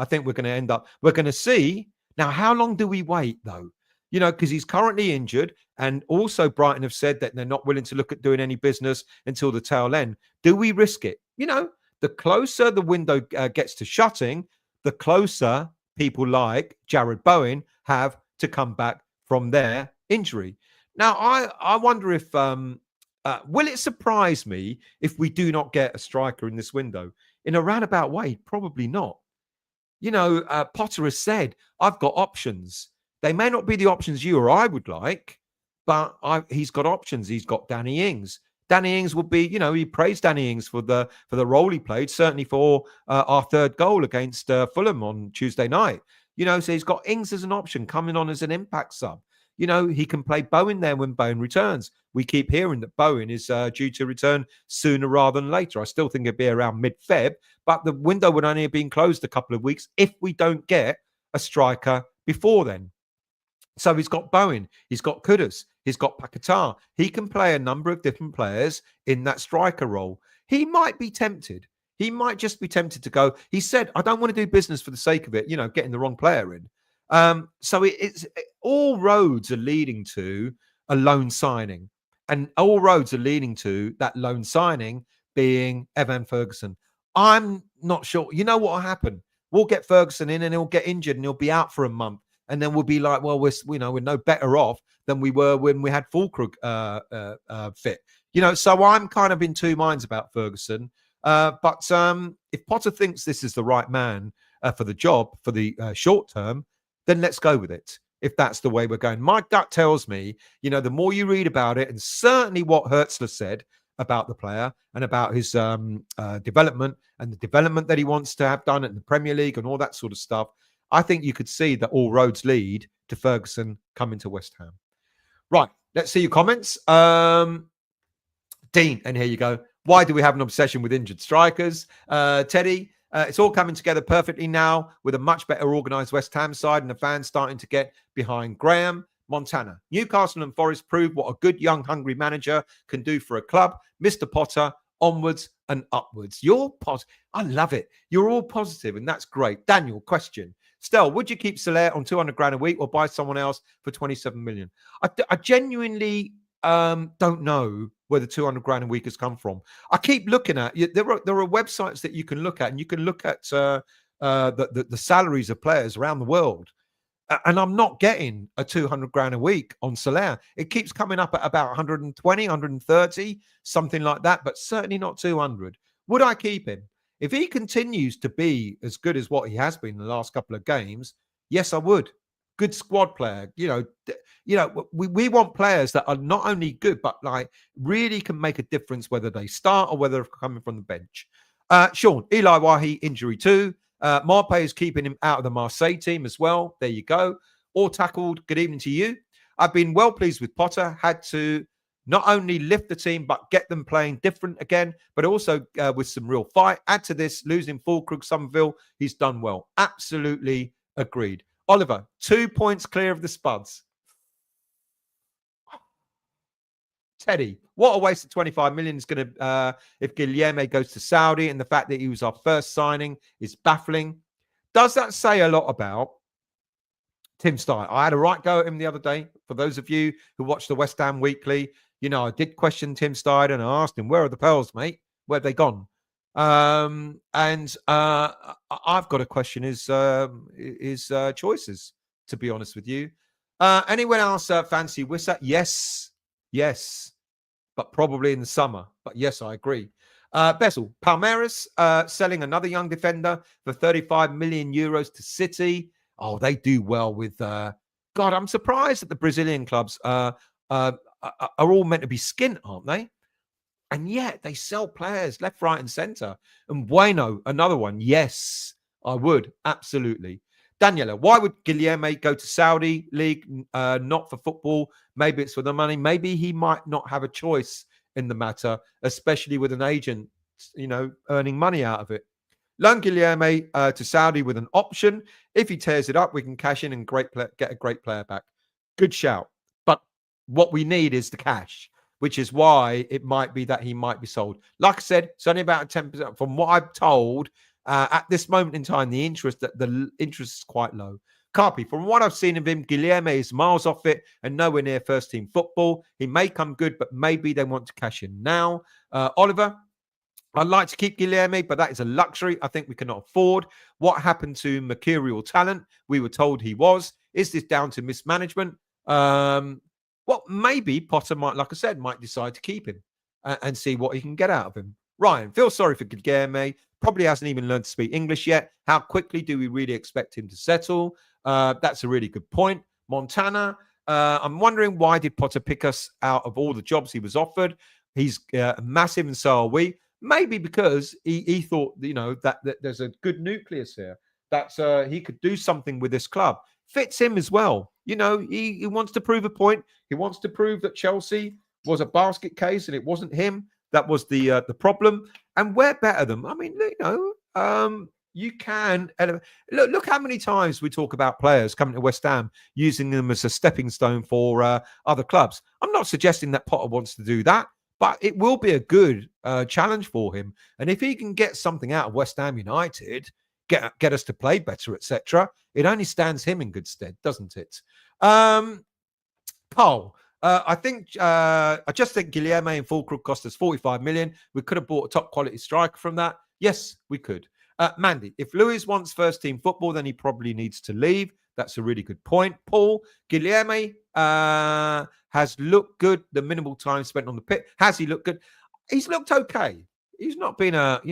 We're going to see. Now, how long do we wait, though? You know, because he's currently injured. And also Brighton have said that they're not willing to look at doing any business until the tail end. Do we risk it? You know, the closer the window gets to shutting, the closer people like Jared Bowen have to come back from their injury. Now, I wonder if, will it surprise me if we do not get a striker in this window? In a roundabout way, probably not. You know, Potter has said, I've got options. They may not be the options you or I would like, but he's got options. He's got Danny Ings. Danny Ings will be, you know, he praised Danny Ings for the role he played, certainly for our third goal against Fulham on Tuesday night. You know, so he's got Ings as an option, coming on as an impact sub. You know, he can play Bowen there when Bowen returns. We keep hearing that Bowen is due to return sooner rather than later. I still think it'd be around mid-Feb, but the window would only have been closed a couple of weeks if we don't get a striker before then. So he's got Bowen, he's got Kudus, he's got Paquetá. He can play a number of different players in that striker role. He might be tempted. He might just be tempted to go. He said, I don't want to do business for the sake of it, you know, getting the wrong player in. So all roads are leading to a loan signing, and all roads are leading to that loan signing being Evan Ferguson. I'm not sure. You know what will happen? We'll get Ferguson in and he'll get injured and he'll be out for a month. And then we'll be like, well, we're no better off than we were when we had Fulkrug fit. You know, so I'm kind of in two minds about Ferguson. But if Potter thinks this is the right man for the job for the short term, then let's go with it. If that's the way we're going. My gut tells me, you know, the more you read about it, and certainly what Hertzler said about the player and about his development and the development that he wants to have done in the Premier League and all that sort of stuff, I think you could see that all roads lead to Ferguson coming to West Ham. Right, let's see your comments. Dean, and here you go. Why do we have an obsession with injured strikers? Teddy, it's all coming together perfectly now with a much better organised West Ham side and the fans starting to get behind Graham. Montana, Newcastle and Forest proved what a good, young, hungry manager can do for a club. Mr. Potter, onwards and upwards. You're positive. I love it. You're all positive, and that's great. Daniel, question. Stell, would you keep Soler on 200 grand a week or buy someone else for 27 million? I genuinely don't know where the 200 grand a week has come from. I keep looking at there are websites that you can look at, and you can look at the salaries of players around the world. And I'm not getting a 200 grand a week on Soler. It keeps coming up at about 120, 130, something like that, but certainly not 200. Would I keep him? If he continues to be as good as what he has been in the last couple of games, yes, I would. Good squad player. We want players that are not only good, but like really can make a difference whether they start or whether they're coming from the bench. Sean, Eli Wahi, injury too. Marpe is keeping him out of the Marseille team as well. There you go. All tackled. Good evening to you. I've been well pleased with Potter. Had to not only lift the team, but get them playing different again, but also with some real fight. Add to this, losing Fulkrug, Somerville, he's done well. Absolutely agreed. Oliver, 2 points clear of the Spuds. Teddy, what a waste of 25 million is going to, if Guilherme goes to Saudi, and the fact that he was our first signing is baffling. Does that say a lot about Tim Stein? I had a right go at him the other day. For those of you who watch the West Ham Weekly, I did question Tim Stein and I asked him, where are the pearls, mate? Where have they gone? And I've got to question his choices, to be honest with you. Anyone else fancy Wissa? Yes, but probably in the summer. But yes, I agree. Bessel, Palmeiras selling another young defender for 35 million euros to City. Oh, they do well with... God, I'm surprised that the Brazilian clubs are all meant to be skint, aren't they? And yet they sell players left, right, and centre. And Bueno, another one. Yes, I would. Absolutely. Daniela, why would Guilherme go to Saudi League? Not for football. Maybe it's for the money. Maybe he might not have a choice in the matter, especially with an agent, earning money out of it. Loan Guilherme to Saudi with an option. If he tears it up, we can cash in and get a great player back. Good shout. But what we need is the cash, which is why it might be that he might be sold. Like I said, it's only about 10%. From what I've told, at this moment in time, the interest is quite low. Carpi, from what I've seen of him, Guilherme is miles off it and nowhere near first-team football. He may come good, but maybe they want to cash in now. Oliver, I'd like to keep Guilherme, but that is a luxury I think we cannot afford. What happened to mercurial talent? We were told he was. Is this down to mismanagement? Well, maybe Potter might, like I said, might decide to keep him and see what he can get out of him. Ryan, feel sorry for Guilherme. Probably hasn't even learned to speak English yet. How quickly do we really expect him to settle? That's a really good point. Montana, I'm wondering, why did Potter pick us out of all the jobs he was offered? He's massive and so are we. Maybe because he thought, that there's a good nucleus here, that he could do something with this club. Fits him as well. He wants to prove a point. He wants to prove that Chelsea was a basket case and it wasn't him that was the problem. And we're better than them. I mean, you can look how many times we talk about players coming to West Ham, using them as a stepping stone for other clubs. I'm not suggesting that Potter wants to do that, but it will be a good challenge for him. And if he can get something out of West Ham United, get us to play better, etc., it only stands him in good stead, doesn't it? Carl, I just think Guilherme and Fulkrug cost us 45 million. We could have bought a top quality striker from that. Yes, we could. Mandy, if Luis wants first team football, then he probably needs to leave. That's a really good point. Paul, Guilherme has looked good. The minimal time spent on the pitch. Has he looked good? He's looked okay. He's not been a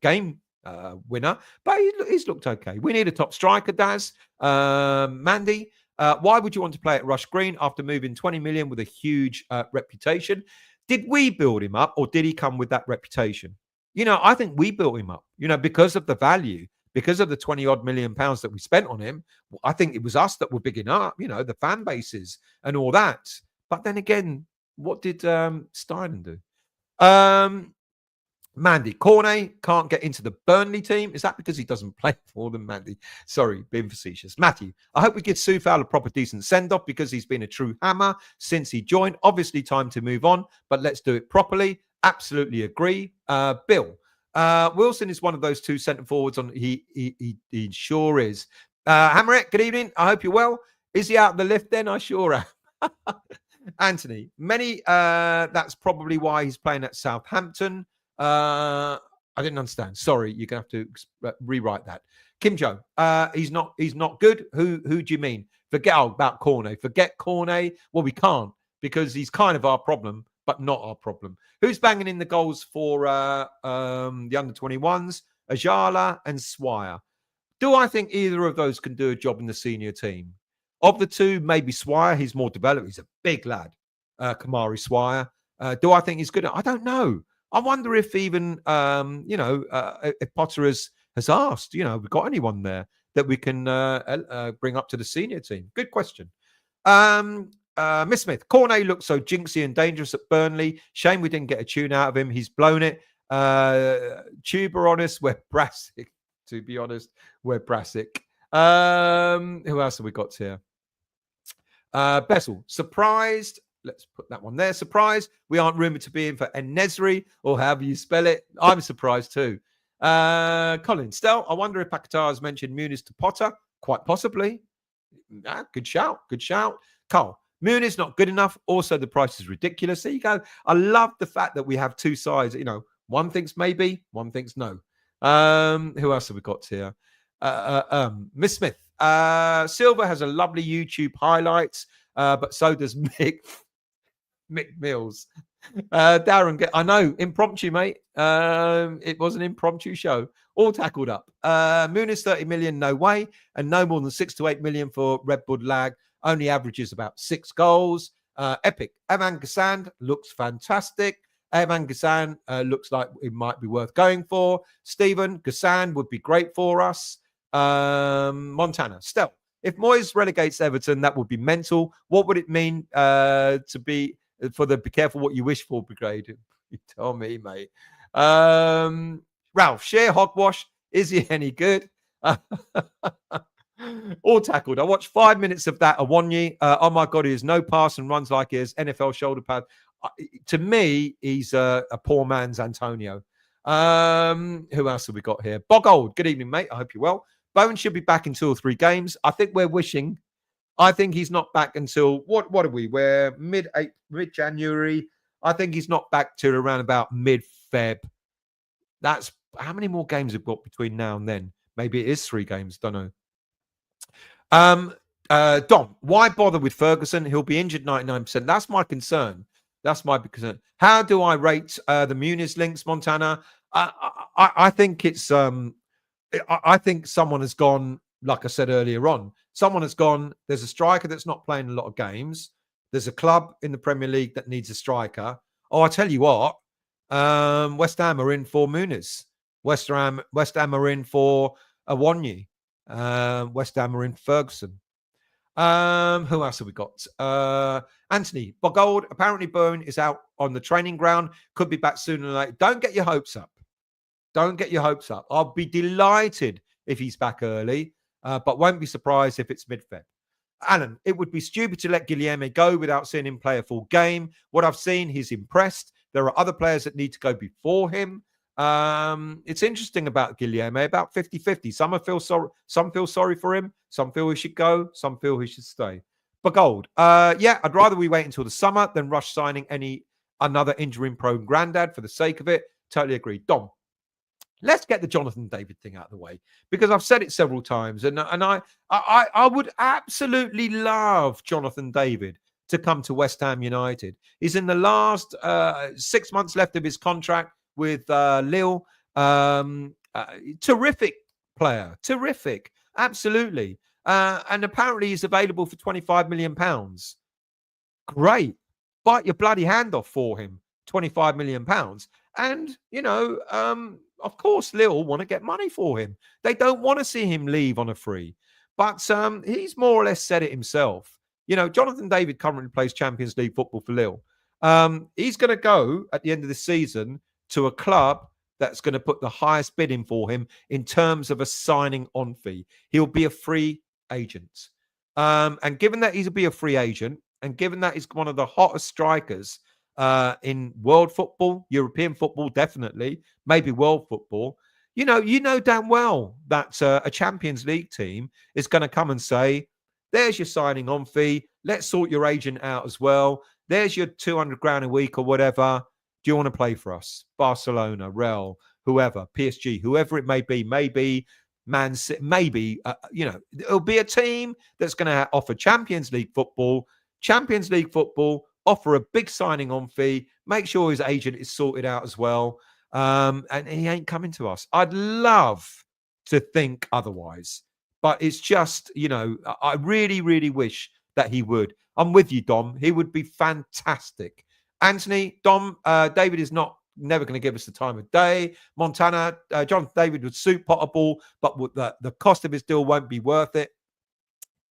game winner, but he's looked okay. We need a top striker, Daz. Mandy, why would you want to play at Rush Green after moving 20 million with a huge reputation? Did we build him up, or did he come with that reputation? I think we built him up, because of the value, because of the 20 odd million pounds that we spent on him. I think it was us that were bigging up, the fan bases and all that. But then again, what did Steinen do? Mandy, Cornet can't get into the Burnley team. Is that because he doesn't play for them, Mandy? Sorry, being facetious. Matthew, I hope we give Soufal a proper decent send-off because he's been a true hammer since he joined. Obviously, time to move on, but let's do it properly. Absolutely agree. Bill, Wilson is one of those two centre forwards. He sure is. Hammerette, good evening. I hope you're well. Is he out of the lift then? I sure am. Anthony, that's probably why he's playing at Southampton. I didn't understand. Sorry, you're gonna have to rewrite that. Kim Jo, he's not good. Who do you mean? Forget about Cornet. Forget Cornet. Well, we can't, because he's kind of our problem, but not our problem. Who's banging in the goals for the under-21s? Ajala and Swire. Do I think either of those can do a job in the senior team? Of the two, maybe Swire. He's more developed. He's a big lad, Kamari Swire. Do I think he's good? I don't know. I wonder if even, if Potter has asked, we've got anyone there that we can bring up to the senior team? Good question. Miss Smith, Cornet looks so jinxy and dangerous at Burnley. Shame we didn't get a tune out of him. He's blown it. Tuber honest, we're Brassic. To be honest, we're Brassic. Who else have we got here? Bessel, surprised. Let's put that one there. Surprised we aren't rumoured to be in for Enesri, or however you spell it. I'm surprised too. Colin, Stel, I wonder if Paquetá has mentioned Muniz to Potter. Quite possibly. Good shout. Good shout. Carl, Muniz not good enough. Also, the price is ridiculous. There you go. I love the fact that we have two sides. One thinks maybe, one thinks no. Who else have we got here? Miss Smith. Silva has a lovely YouTube highlights, but so does Mick Mills. Darren, I know, impromptu, mate. It was an impromptu show. All tackled up. Muniz 30 million, no way, and no more than 6 to 8 million for Red Bull Lag. Only averages about 6 goals. Epic. Evan Gassand looks fantastic. Evan Gassand looks like it might be worth going for. Stephen, Gassand would be great for us. Montana. Stel, if Moyes relegates Everton, that would be mental. What would it mean to be for the be careful what you wish for brigade? You tell me, mate. Ralph, share hogwash. Is he any good? All tackled. I watched 5 minutes of that. Awonyi. Oh my God, he has no pass and runs like his NFL shoulder pad. To me, he's a poor man's Antonio. Who else have we got here? Bogold. Good evening, mate. I hope you're well. Bowen should be back in 2 or 3 games. I think we're wishing. I think he's not back until what are we? We're mid-January. I think he's not back to around about mid-Feb. That's how many more games we've got between now and then? Maybe it is 3 games. Don't know. Dom, why bother with Ferguson? He'll be injured 99%. That's my concern. That's my concern. How do I rate the Muniz links, Montana? I think it's. I think someone has gone. Like I said earlier on, someone has gone. There's a striker that's not playing a lot of games. There's a club in the Premier League that needs a striker. Oh, I tell you what. West Ham are in for Muniz. West Ham are in for Awonyi. West Ham are in Ferguson. Who else have we got? Anthony Bogold. Apparently, Bowen is out on the training ground. Could be back sooner than later. Don't get your hopes up. Don't get your hopes up. I'll be delighted if he's back early, but won't be surprised if it's mid-Feb. Alan, it would be stupid to let Guilherme go without seeing him play a full game. What I've seen, he's impressed. There are other players that need to go before him. It's interesting about Guilherme, about 50-50. Some feel sorry for him. Some feel he should go. Some feel he should stay. But Gold, I'd rather we wait until the summer than rush signing another injury-prone granddad for the sake of it. Totally agree. Dom, let's get the Jonathan David thing out of the way, because I've said it several times, and I would absolutely love Jonathan David to come to West Ham United. He's in the last 6 months left of his contract with Lille. Terrific player. Terrific. Absolutely. And apparently he's available for £25 million. Great. Bite your bloody hand off for him. £25 million. And, of course, Lille want to get money for him. They don't want to see him leave on a free. But he's more or less said it himself. Jonathan David currently plays Champions League football for Lille. He's going to go at the end of the season to a club that's going to put the highest bid in for him in terms of a signing on fee. He'll be a free agent. And given that he'll be a free agent, and given that he's one of the hottest strikers in world football, European football, definitely, maybe world football, you know damn well that a Champions League team is going to come and say, there's your signing on fee. Let's sort your agent out as well. There's your 200 grand a week or whatever. Do you want to play for us? Barcelona, Real, whoever, PSG, whoever it may be, maybe Man City, maybe, it'll be a team that's going to offer Champions League football, offer a big signing on fee, make sure his agent is sorted out as well. And he ain't coming to us. I'd love to think otherwise, but it's just, I really, really wish that he would. I'm with you, Dom. He would be fantastic. Anthony, Dom, David is never going to give us the time of day. Montana, John David would suit Potterball, but the cost of his deal won't be worth it.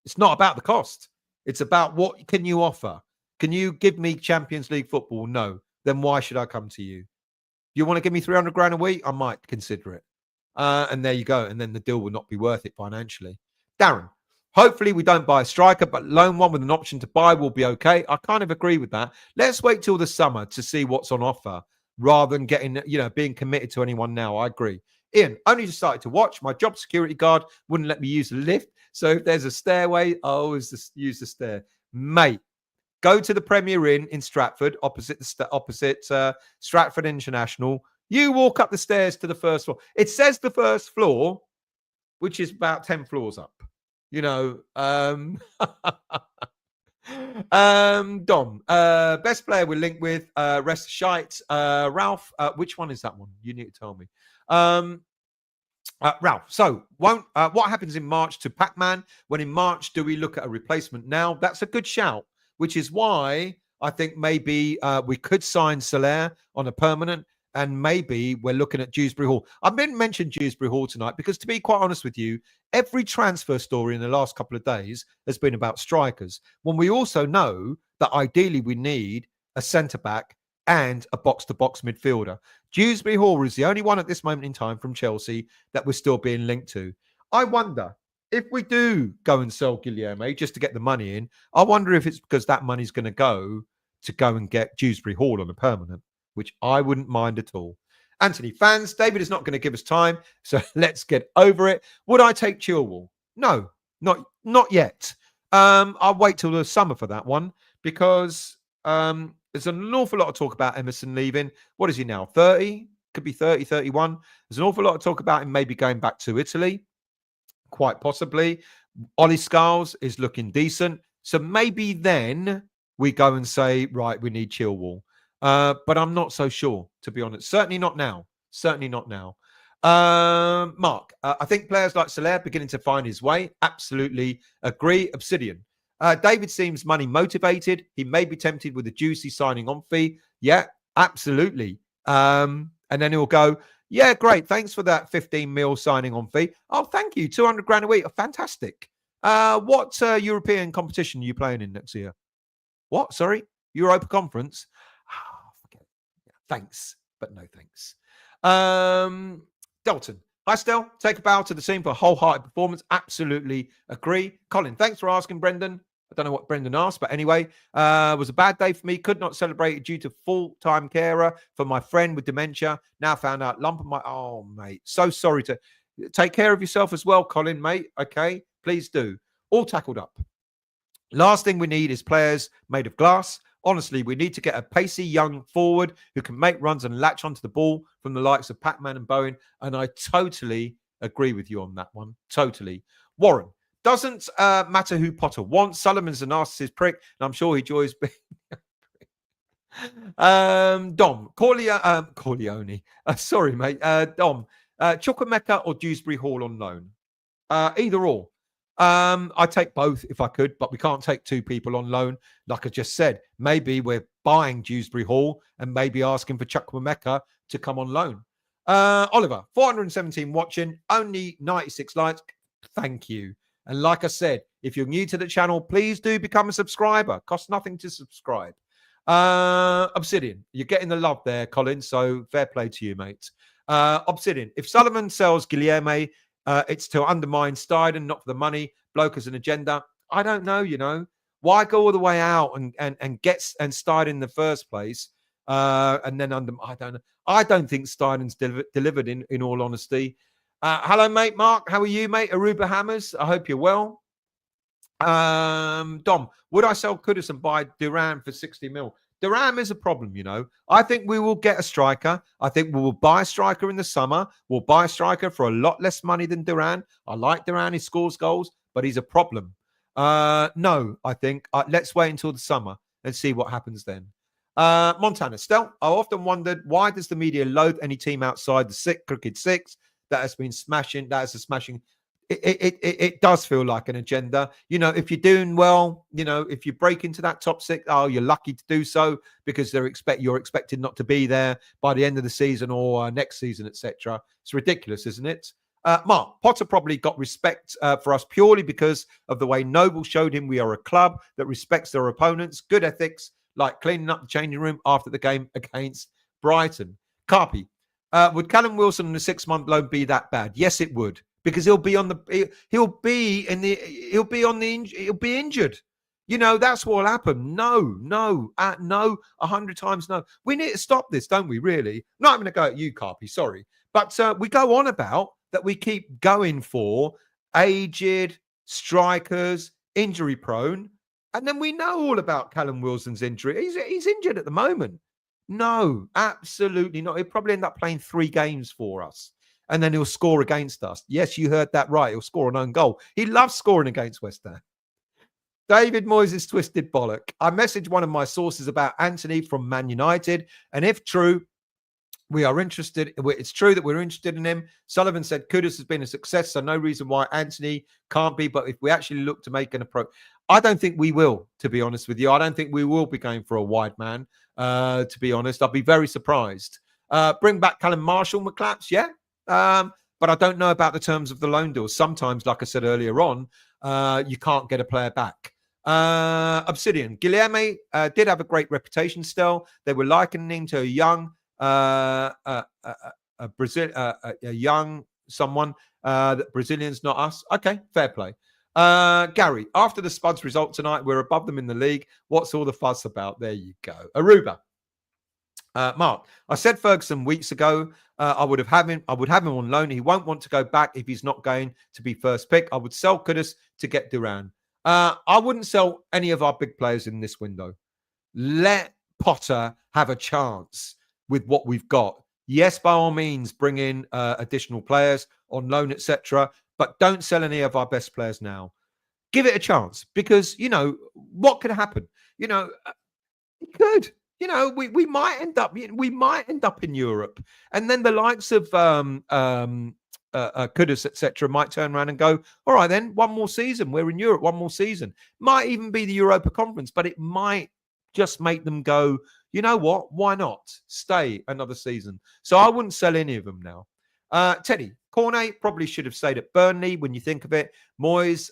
It's not about the cost. It's about what can you offer. Can you give me Champions League football? No. Then why should I come to you? You want to give me 300 grand a week? I might consider it. And there you go. And then the deal will not be worth it financially. Darren, hopefully we don't buy a striker, but loan one with an option to buy will be okay. I kind of agree with that. Let's wait till the summer to see what's on offer rather than getting, being committed to anyone now. I agree. Ian, only just started to watch. My job security guard wouldn't let me use the lift. So if there's a stairway, I always use the stair. Mate, go to the Premier Inn in Stratford, opposite Stratford International. You walk up the stairs to the first floor. It says the first floor, which is about 10 floors up. Dom, best player we're linked with, rest of shite. Ralph, which one is that one? You need to tell me. Ralph, so what happens in March to Pac-Man? When in March, do we look at a replacement now? That's a good shout, which is why I think maybe we could sign Soler on a permanent, and maybe we're looking at Dewsbury Hall. I didn't mention Dewsbury Hall tonight because, to be quite honest with you, every transfer story in the last couple of days has been about strikers, when we also know that ideally we need a centre-back and a box-to-box midfielder. Dewsbury Hall is the only one at this moment in time from Chelsea that we're still being linked to. I wonder if we do go and sell Guilherme just to get the money in, I wonder if it's because that money's going to go and get Dewsbury Hall on a permanent, which I wouldn't mind at all. Anthony, fans, David is not going to give us time, so let's get over it. Would I take Chilwell? No, not yet. I'll wait till the summer for that one because there's an awful lot of talk about Emerson leaving. What is he now? 30? Could be 30, 31. There's an awful lot of talk about him maybe going back to Italy. Quite possibly. Ollie Scarles is looking decent. So maybe then we go and say, right, we need Chilwell. But I'm not so sure, to be honest. Certainly not now. Mark, I think players like Soler beginning to find his way. Absolutely agree. Obsidian. David seems money motivated. He may be tempted with a juicy signing on fee. Yeah, absolutely. And then he'll go, yeah, great. Thanks for that 15 mil signing on fee. Oh, thank you. 200 grand a week. Oh, fantastic. What European competition are you playing in next year? What? Sorry? Europa Conference? Okay. Yeah, thanks, but no thanks. Dalton. Hi, Stel. Take a bow to the team for a wholehearted performance. Absolutely agree. Colin, thanks for asking, Brendan. I don't know what Brendan asked, but anyway, was a bad day for me. Could not celebrate it due to full-time carer for my friend with dementia. Now found out lump of my... Oh, mate. So sorry to... Take care of yourself as well, Colin, mate. Okay? Please do. All tackled up. Last thing we need is players made of glass. Honestly, we need to get a pacey young forward who can make runs and latch onto the ball from the likes of Pac-Man and Bowen. And I totally agree with you on that one. Totally. Warren, doesn't matter who Potter wants. Sullivan's a narcissist prick, and I'm sure he enjoys being Dom, Corleone. Sorry, mate. Dom, Chukwuemeka or Dewsbury Hall on loan? Either or. I'd take both if I could, but we can't take two people on loan. Like I just said, maybe we're buying Dewsbury Hall and maybe asking for Chukwuemeka to come on loan. Oliver, 417 watching, only 96 likes. Thank you. And like I said, if you're new to the channel, please do become a subscriber. Costs nothing to subscribe. Obsidian, you're getting the love there, Colin, so fair play to you, mate. Obsidian, if Sullivan sells Guilherme, it's to undermine Steiden, not for the money. Bloke has an agenda. I don't know, Why go all the way out and get Steiden in the first place? And then I don't know. I don't think Steiden's delivered in all honesty. Hello, mate. Mark, how are you, mate? Aruba Hammers, I hope you're well. Dom, would I sell Kudus and buy Duran for 60 mil? Duran is a problem, I think we will get a striker. I think we will buy a striker in the summer. We'll buy a striker for a lot less money than Duran. I like Duran. He scores goals, but he's a problem. No, I think. Let's wait until the summer and see what happens then. Montana, Stel, I often wondered, why does the media loathe any team outside the Crooked Six that has been smashing, that is a smashing? It does feel like an agenda. If you're doing well, if you break into that top six, you're lucky to do so because you're expected not to be there by the end of the season or next season, etc. It's ridiculous, isn't it? Mark, Potter probably got respect for us purely because of the way Noble showed him we are a club that respects their opponents, good ethics, like cleaning up the changing room after the game against Brighton. Carpy, would Callum Wilson on a 6-month loan be that bad? Yes, it would, because he'll be injured. That's what will happen. No, 100 times no. We need to stop this, don't we? Really? Not going to go at you, Carpy. Sorry, but we go on about that. We keep going for aged strikers, injury prone. And then we know all about Callum Wilson's injury. He's injured at the moment. No, absolutely not. He'll probably end up playing 3 games for us. And then he'll score against us. Yes, you heard that right. He'll score an own goal. He loves scoring against West Ham. David Moyes' twisted bollock. I messaged one of my sources about Anthony from Man United. And if true, we are interested. It's true that we're interested in him. Sullivan said Kudus has been a success, so no reason why Anthony can't be. But if we actually look to make an approach, I don't think we will, to be honest with you. I don't think we will be going for a wide man, to be honest. I'll be very surprised. Bring back Callum Marshall, McClaps, yeah. But I don't know about the terms of the loan deal. Sometimes, like I said earlier on, you can't get a player back. Obsidian. Guilherme did have a great reputation still. They were likening him to a young young someone, Brazilians, not us. Okay, fair play. Gary, after the Spuds result tonight, we're above them in the league. What's all the fuss about? There you go. Aruba. Mark, I said Ferguson weeks ago. I would have him on loan. He won't want to go back if he's not going to be first pick. I would sell Kudus to get Duran. I wouldn't sell any of our big players in this window. Let Potter have a chance with what we've got. Yes, by all means, bring in additional players on loan, etc. But don't sell any of our best players now. Give it a chance because, what could happen? It could. We might end up in Europe, and then the likes of Kudus, etc., might turn around and go, all right, then one more season. We're in Europe, one more season. Might even be the Europa Conference, but it might just make them go, you know what? Why not stay another season? So I wouldn't sell any of them now. Teddy, Cornet probably should have stayed at Burnley when you think of it. Moyes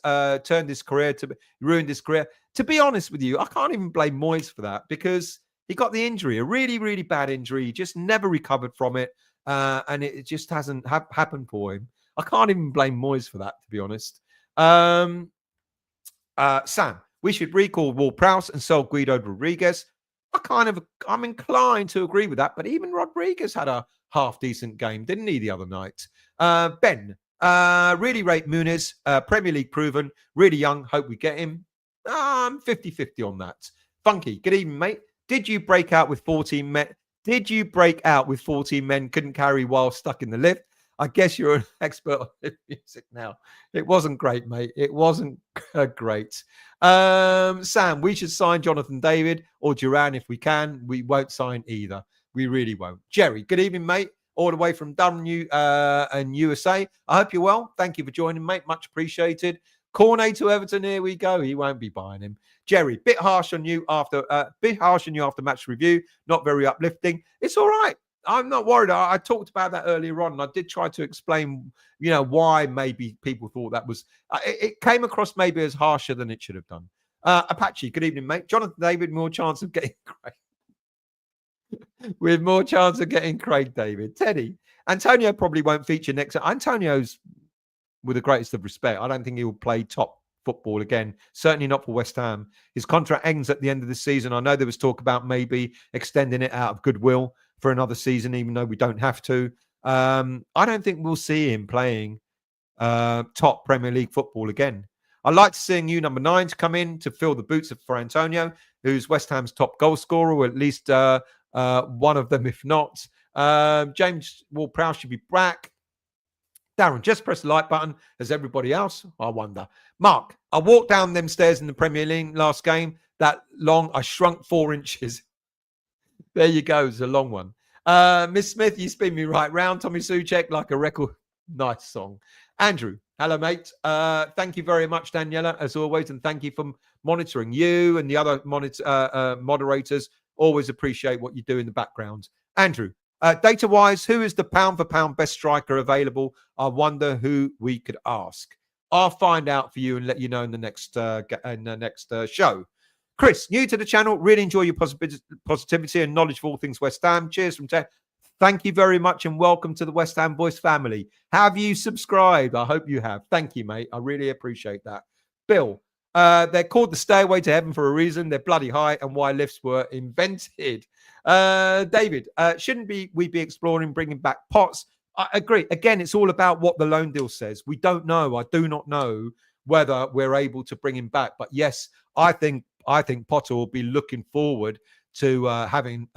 ruined his career. To be honest with you, I can't even blame Moyes for that because he got the injury, a really, really bad injury. He just never recovered from it. And it just hasn't happened for him. I can't even blame Moyes for that, to be honest. Sam, we should recall Ward-Prowse and sell Guido Rodriguez. I'm inclined to agree with that, but even Rodriguez had a half-decent game, didn't he, the other night? Ben, really rate Muniz, Premier League proven, really young, hope we get him. I'm 50-50 on that. Funky, good evening, mate. Did you break out with 14 men? Couldn't carry while stuck in the lift? I guess you're an expert on music now. It wasn't great, mate. It wasn't great. Sam, we should sign Jonathan David or Duran if we can. We won't sign either. We really won't. Jerry, good evening, mate. All the way from Durham and USA. I hope you're well. Thank you for joining, mate. Much appreciated. Cornet to Everton. Here we go. He won't be buying him. Jerry, bit harsh on you after match review. Not very uplifting. It's all right. I'm not worried. I talked about that earlier on, and I did try to explain, why maybe people thought that was. It came across maybe as harsher than it should have done. Apache, good evening, mate. Jonathan David, more chance of getting Craig. With more chance of getting Craig David. Teddy, Antonio probably won't feature next. Antonio's, with the greatest of respect, I don't think he'll play top football again. Certainly not for West Ham. His contract ends at the end of the season. I know there was talk about maybe extending it out of goodwill for another season, even though we don't have to. I don't think we'll see him playing top Premier League football again. I'd like to see new number 9 to come in to fill the boots for Antonio, who's West Ham's top goal scorer, or at least one of them, if not. James Ward-Prowse should be back. Darren, just press the like button as everybody else. I wonder. Mark, I walked down them stairs in the Premier League last game. That long, I shrunk 4 inches. There you go. It's a long one. Miss Smith, you spin me right round. Tommy Suchek, like a record. Nice song. Andrew, hello, mate. Thank you very much, Daniela, as always. And thank you for monitoring. You and the other moderators always appreciate what you do in the background. Andrew, data-wise, who is the pound-for-pound best striker available? I wonder who we could ask. I'll find out for you and let you know in the next show. Chris, new to the channel. Really enjoy your positivity and knowledge of all things West Ham. Cheers from Tech. Thank you very much and welcome to the West Ham Voice family. Have you subscribed? I hope you have. Thank you, mate. I really appreciate that. Bill, they're called the Stairway to Heaven for a reason. They're bloody high and why lifts were invented. David, shouldn't we be exploring bringing back Potts? I agree. Again, it's all about what the loan deal says. We don't know. I do not know whether we're able to bring him back. But yes, I think Potter will be looking forward to having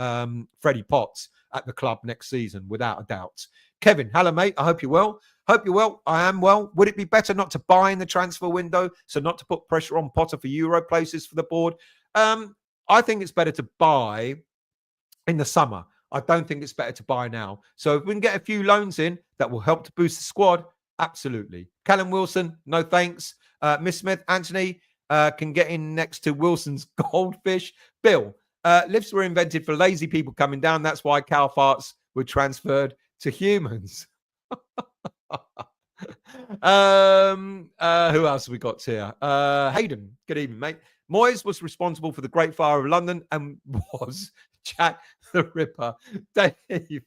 Freddie Potts at the club next season, without a doubt. Kevin, hello, mate. I hope you're well. Hope you're well. I am well. Would it be better not to buy in the transfer window, so not to put pressure on Potter for Euro places for the board? I think it's better to buy in the summer. I don't think it's better to buy now. So if we can get a few loans in that will help to boost the squad, absolutely. Callum Wilson, no thanks. Miss Smith, Anthony can get in next to Wilson's goldfish. Bill, lifts were invented for lazy people coming down. That's why cow farts were transferred to humans. Who else have we got here? Hayden, good evening, mate. Moyes was responsible for the Great Fire of London and was Jack the Ripper. David.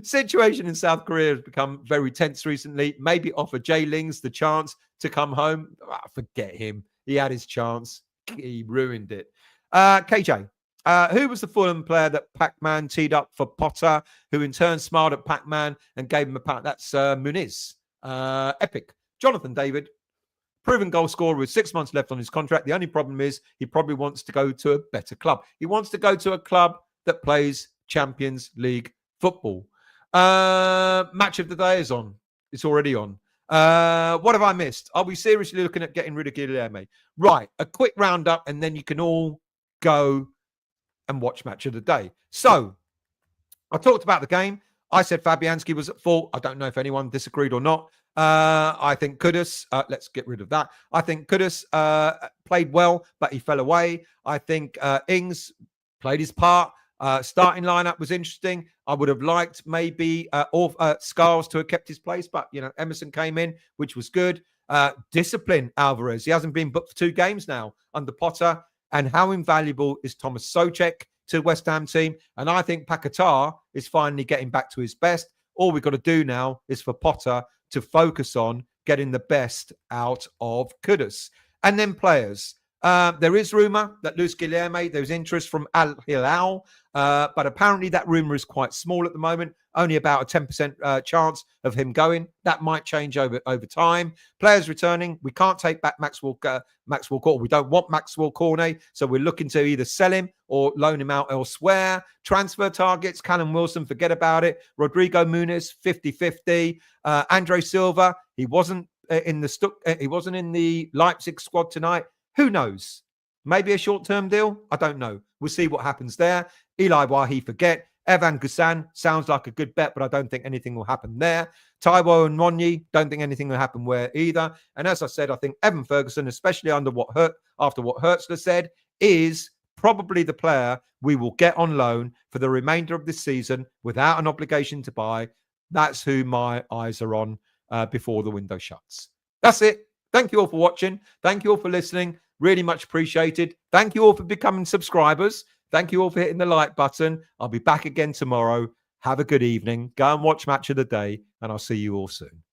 Situation in South Korea has become very tense recently. Maybe offer Jay Lings the chance to come home. Forget him. He had his chance. He ruined it. KJ, who was the Fulham player that Pac-Man teed up for Potter, who in turn smiled at Pac-Man and gave him a pat? That's Muniz. Epic. Jonathan David, proven goal scorer with 6 months left on his contract. The only problem is he probably wants to go to a better club. He wants to go to a club that plays Champions League football. Match of the day is on. It's already on. What have I missed? Are we seriously looking at getting rid of Guilherme? Right. A quick roundup and then you can all go and watch match of the day. So I talked about the game. I said Fabianski was at fault. I don't know if anyone disagreed or not. I think Kudus, let's get rid of that. I think Kudus played well, but he fell away. I think Ings played his part. Starting lineup was interesting. I would have liked maybe Scarles to have kept his place, but Emerson came in, which was good. Discipline Alvarez. He hasn't been booked for 2 games now under Potter. And how invaluable is Thomas Souček to the West Ham team? And I think Paquetá is finally getting back to his best. All we've got to do now is for Potter to focus on getting the best out of Kudus. And then players. There is rumour that Luis Guilherme, there's interest from Al Hilal, but apparently that rumour is quite small at the moment, only about a 10% chance of him going. That might change over time. Players returning, we can't take back Maxwell Cornet. We don't want Maxwell Cornet, so we're looking to either sell him or loan him out elsewhere. Transfer targets, Callum Wilson, forget about it. Rodrigo Muniz, 50-50. Andre Silva, he wasn't in the Leipzig squad tonight. Who knows? Maybe a short-term deal? I don't know. We'll see what happens there. Eli Wahi, forget. Evan Gusan sounds like a good bet, but I don't think anything will happen there. Taiwo and Monyi, don't think anything will happen where either. And as I said, I think Evan Ferguson, especially after what Hertzler said, is probably the player we will get on loan for the remainder of this season without an obligation to buy. That's who my eyes are on before the window shuts. That's it. Thank you all for watching. Thank you all for listening. Really much appreciated. Thank you all for becoming subscribers. Thank you all for hitting the like button. I'll be back again tomorrow. Have a good evening. Go and watch Match of the Day, and I'll see you all soon.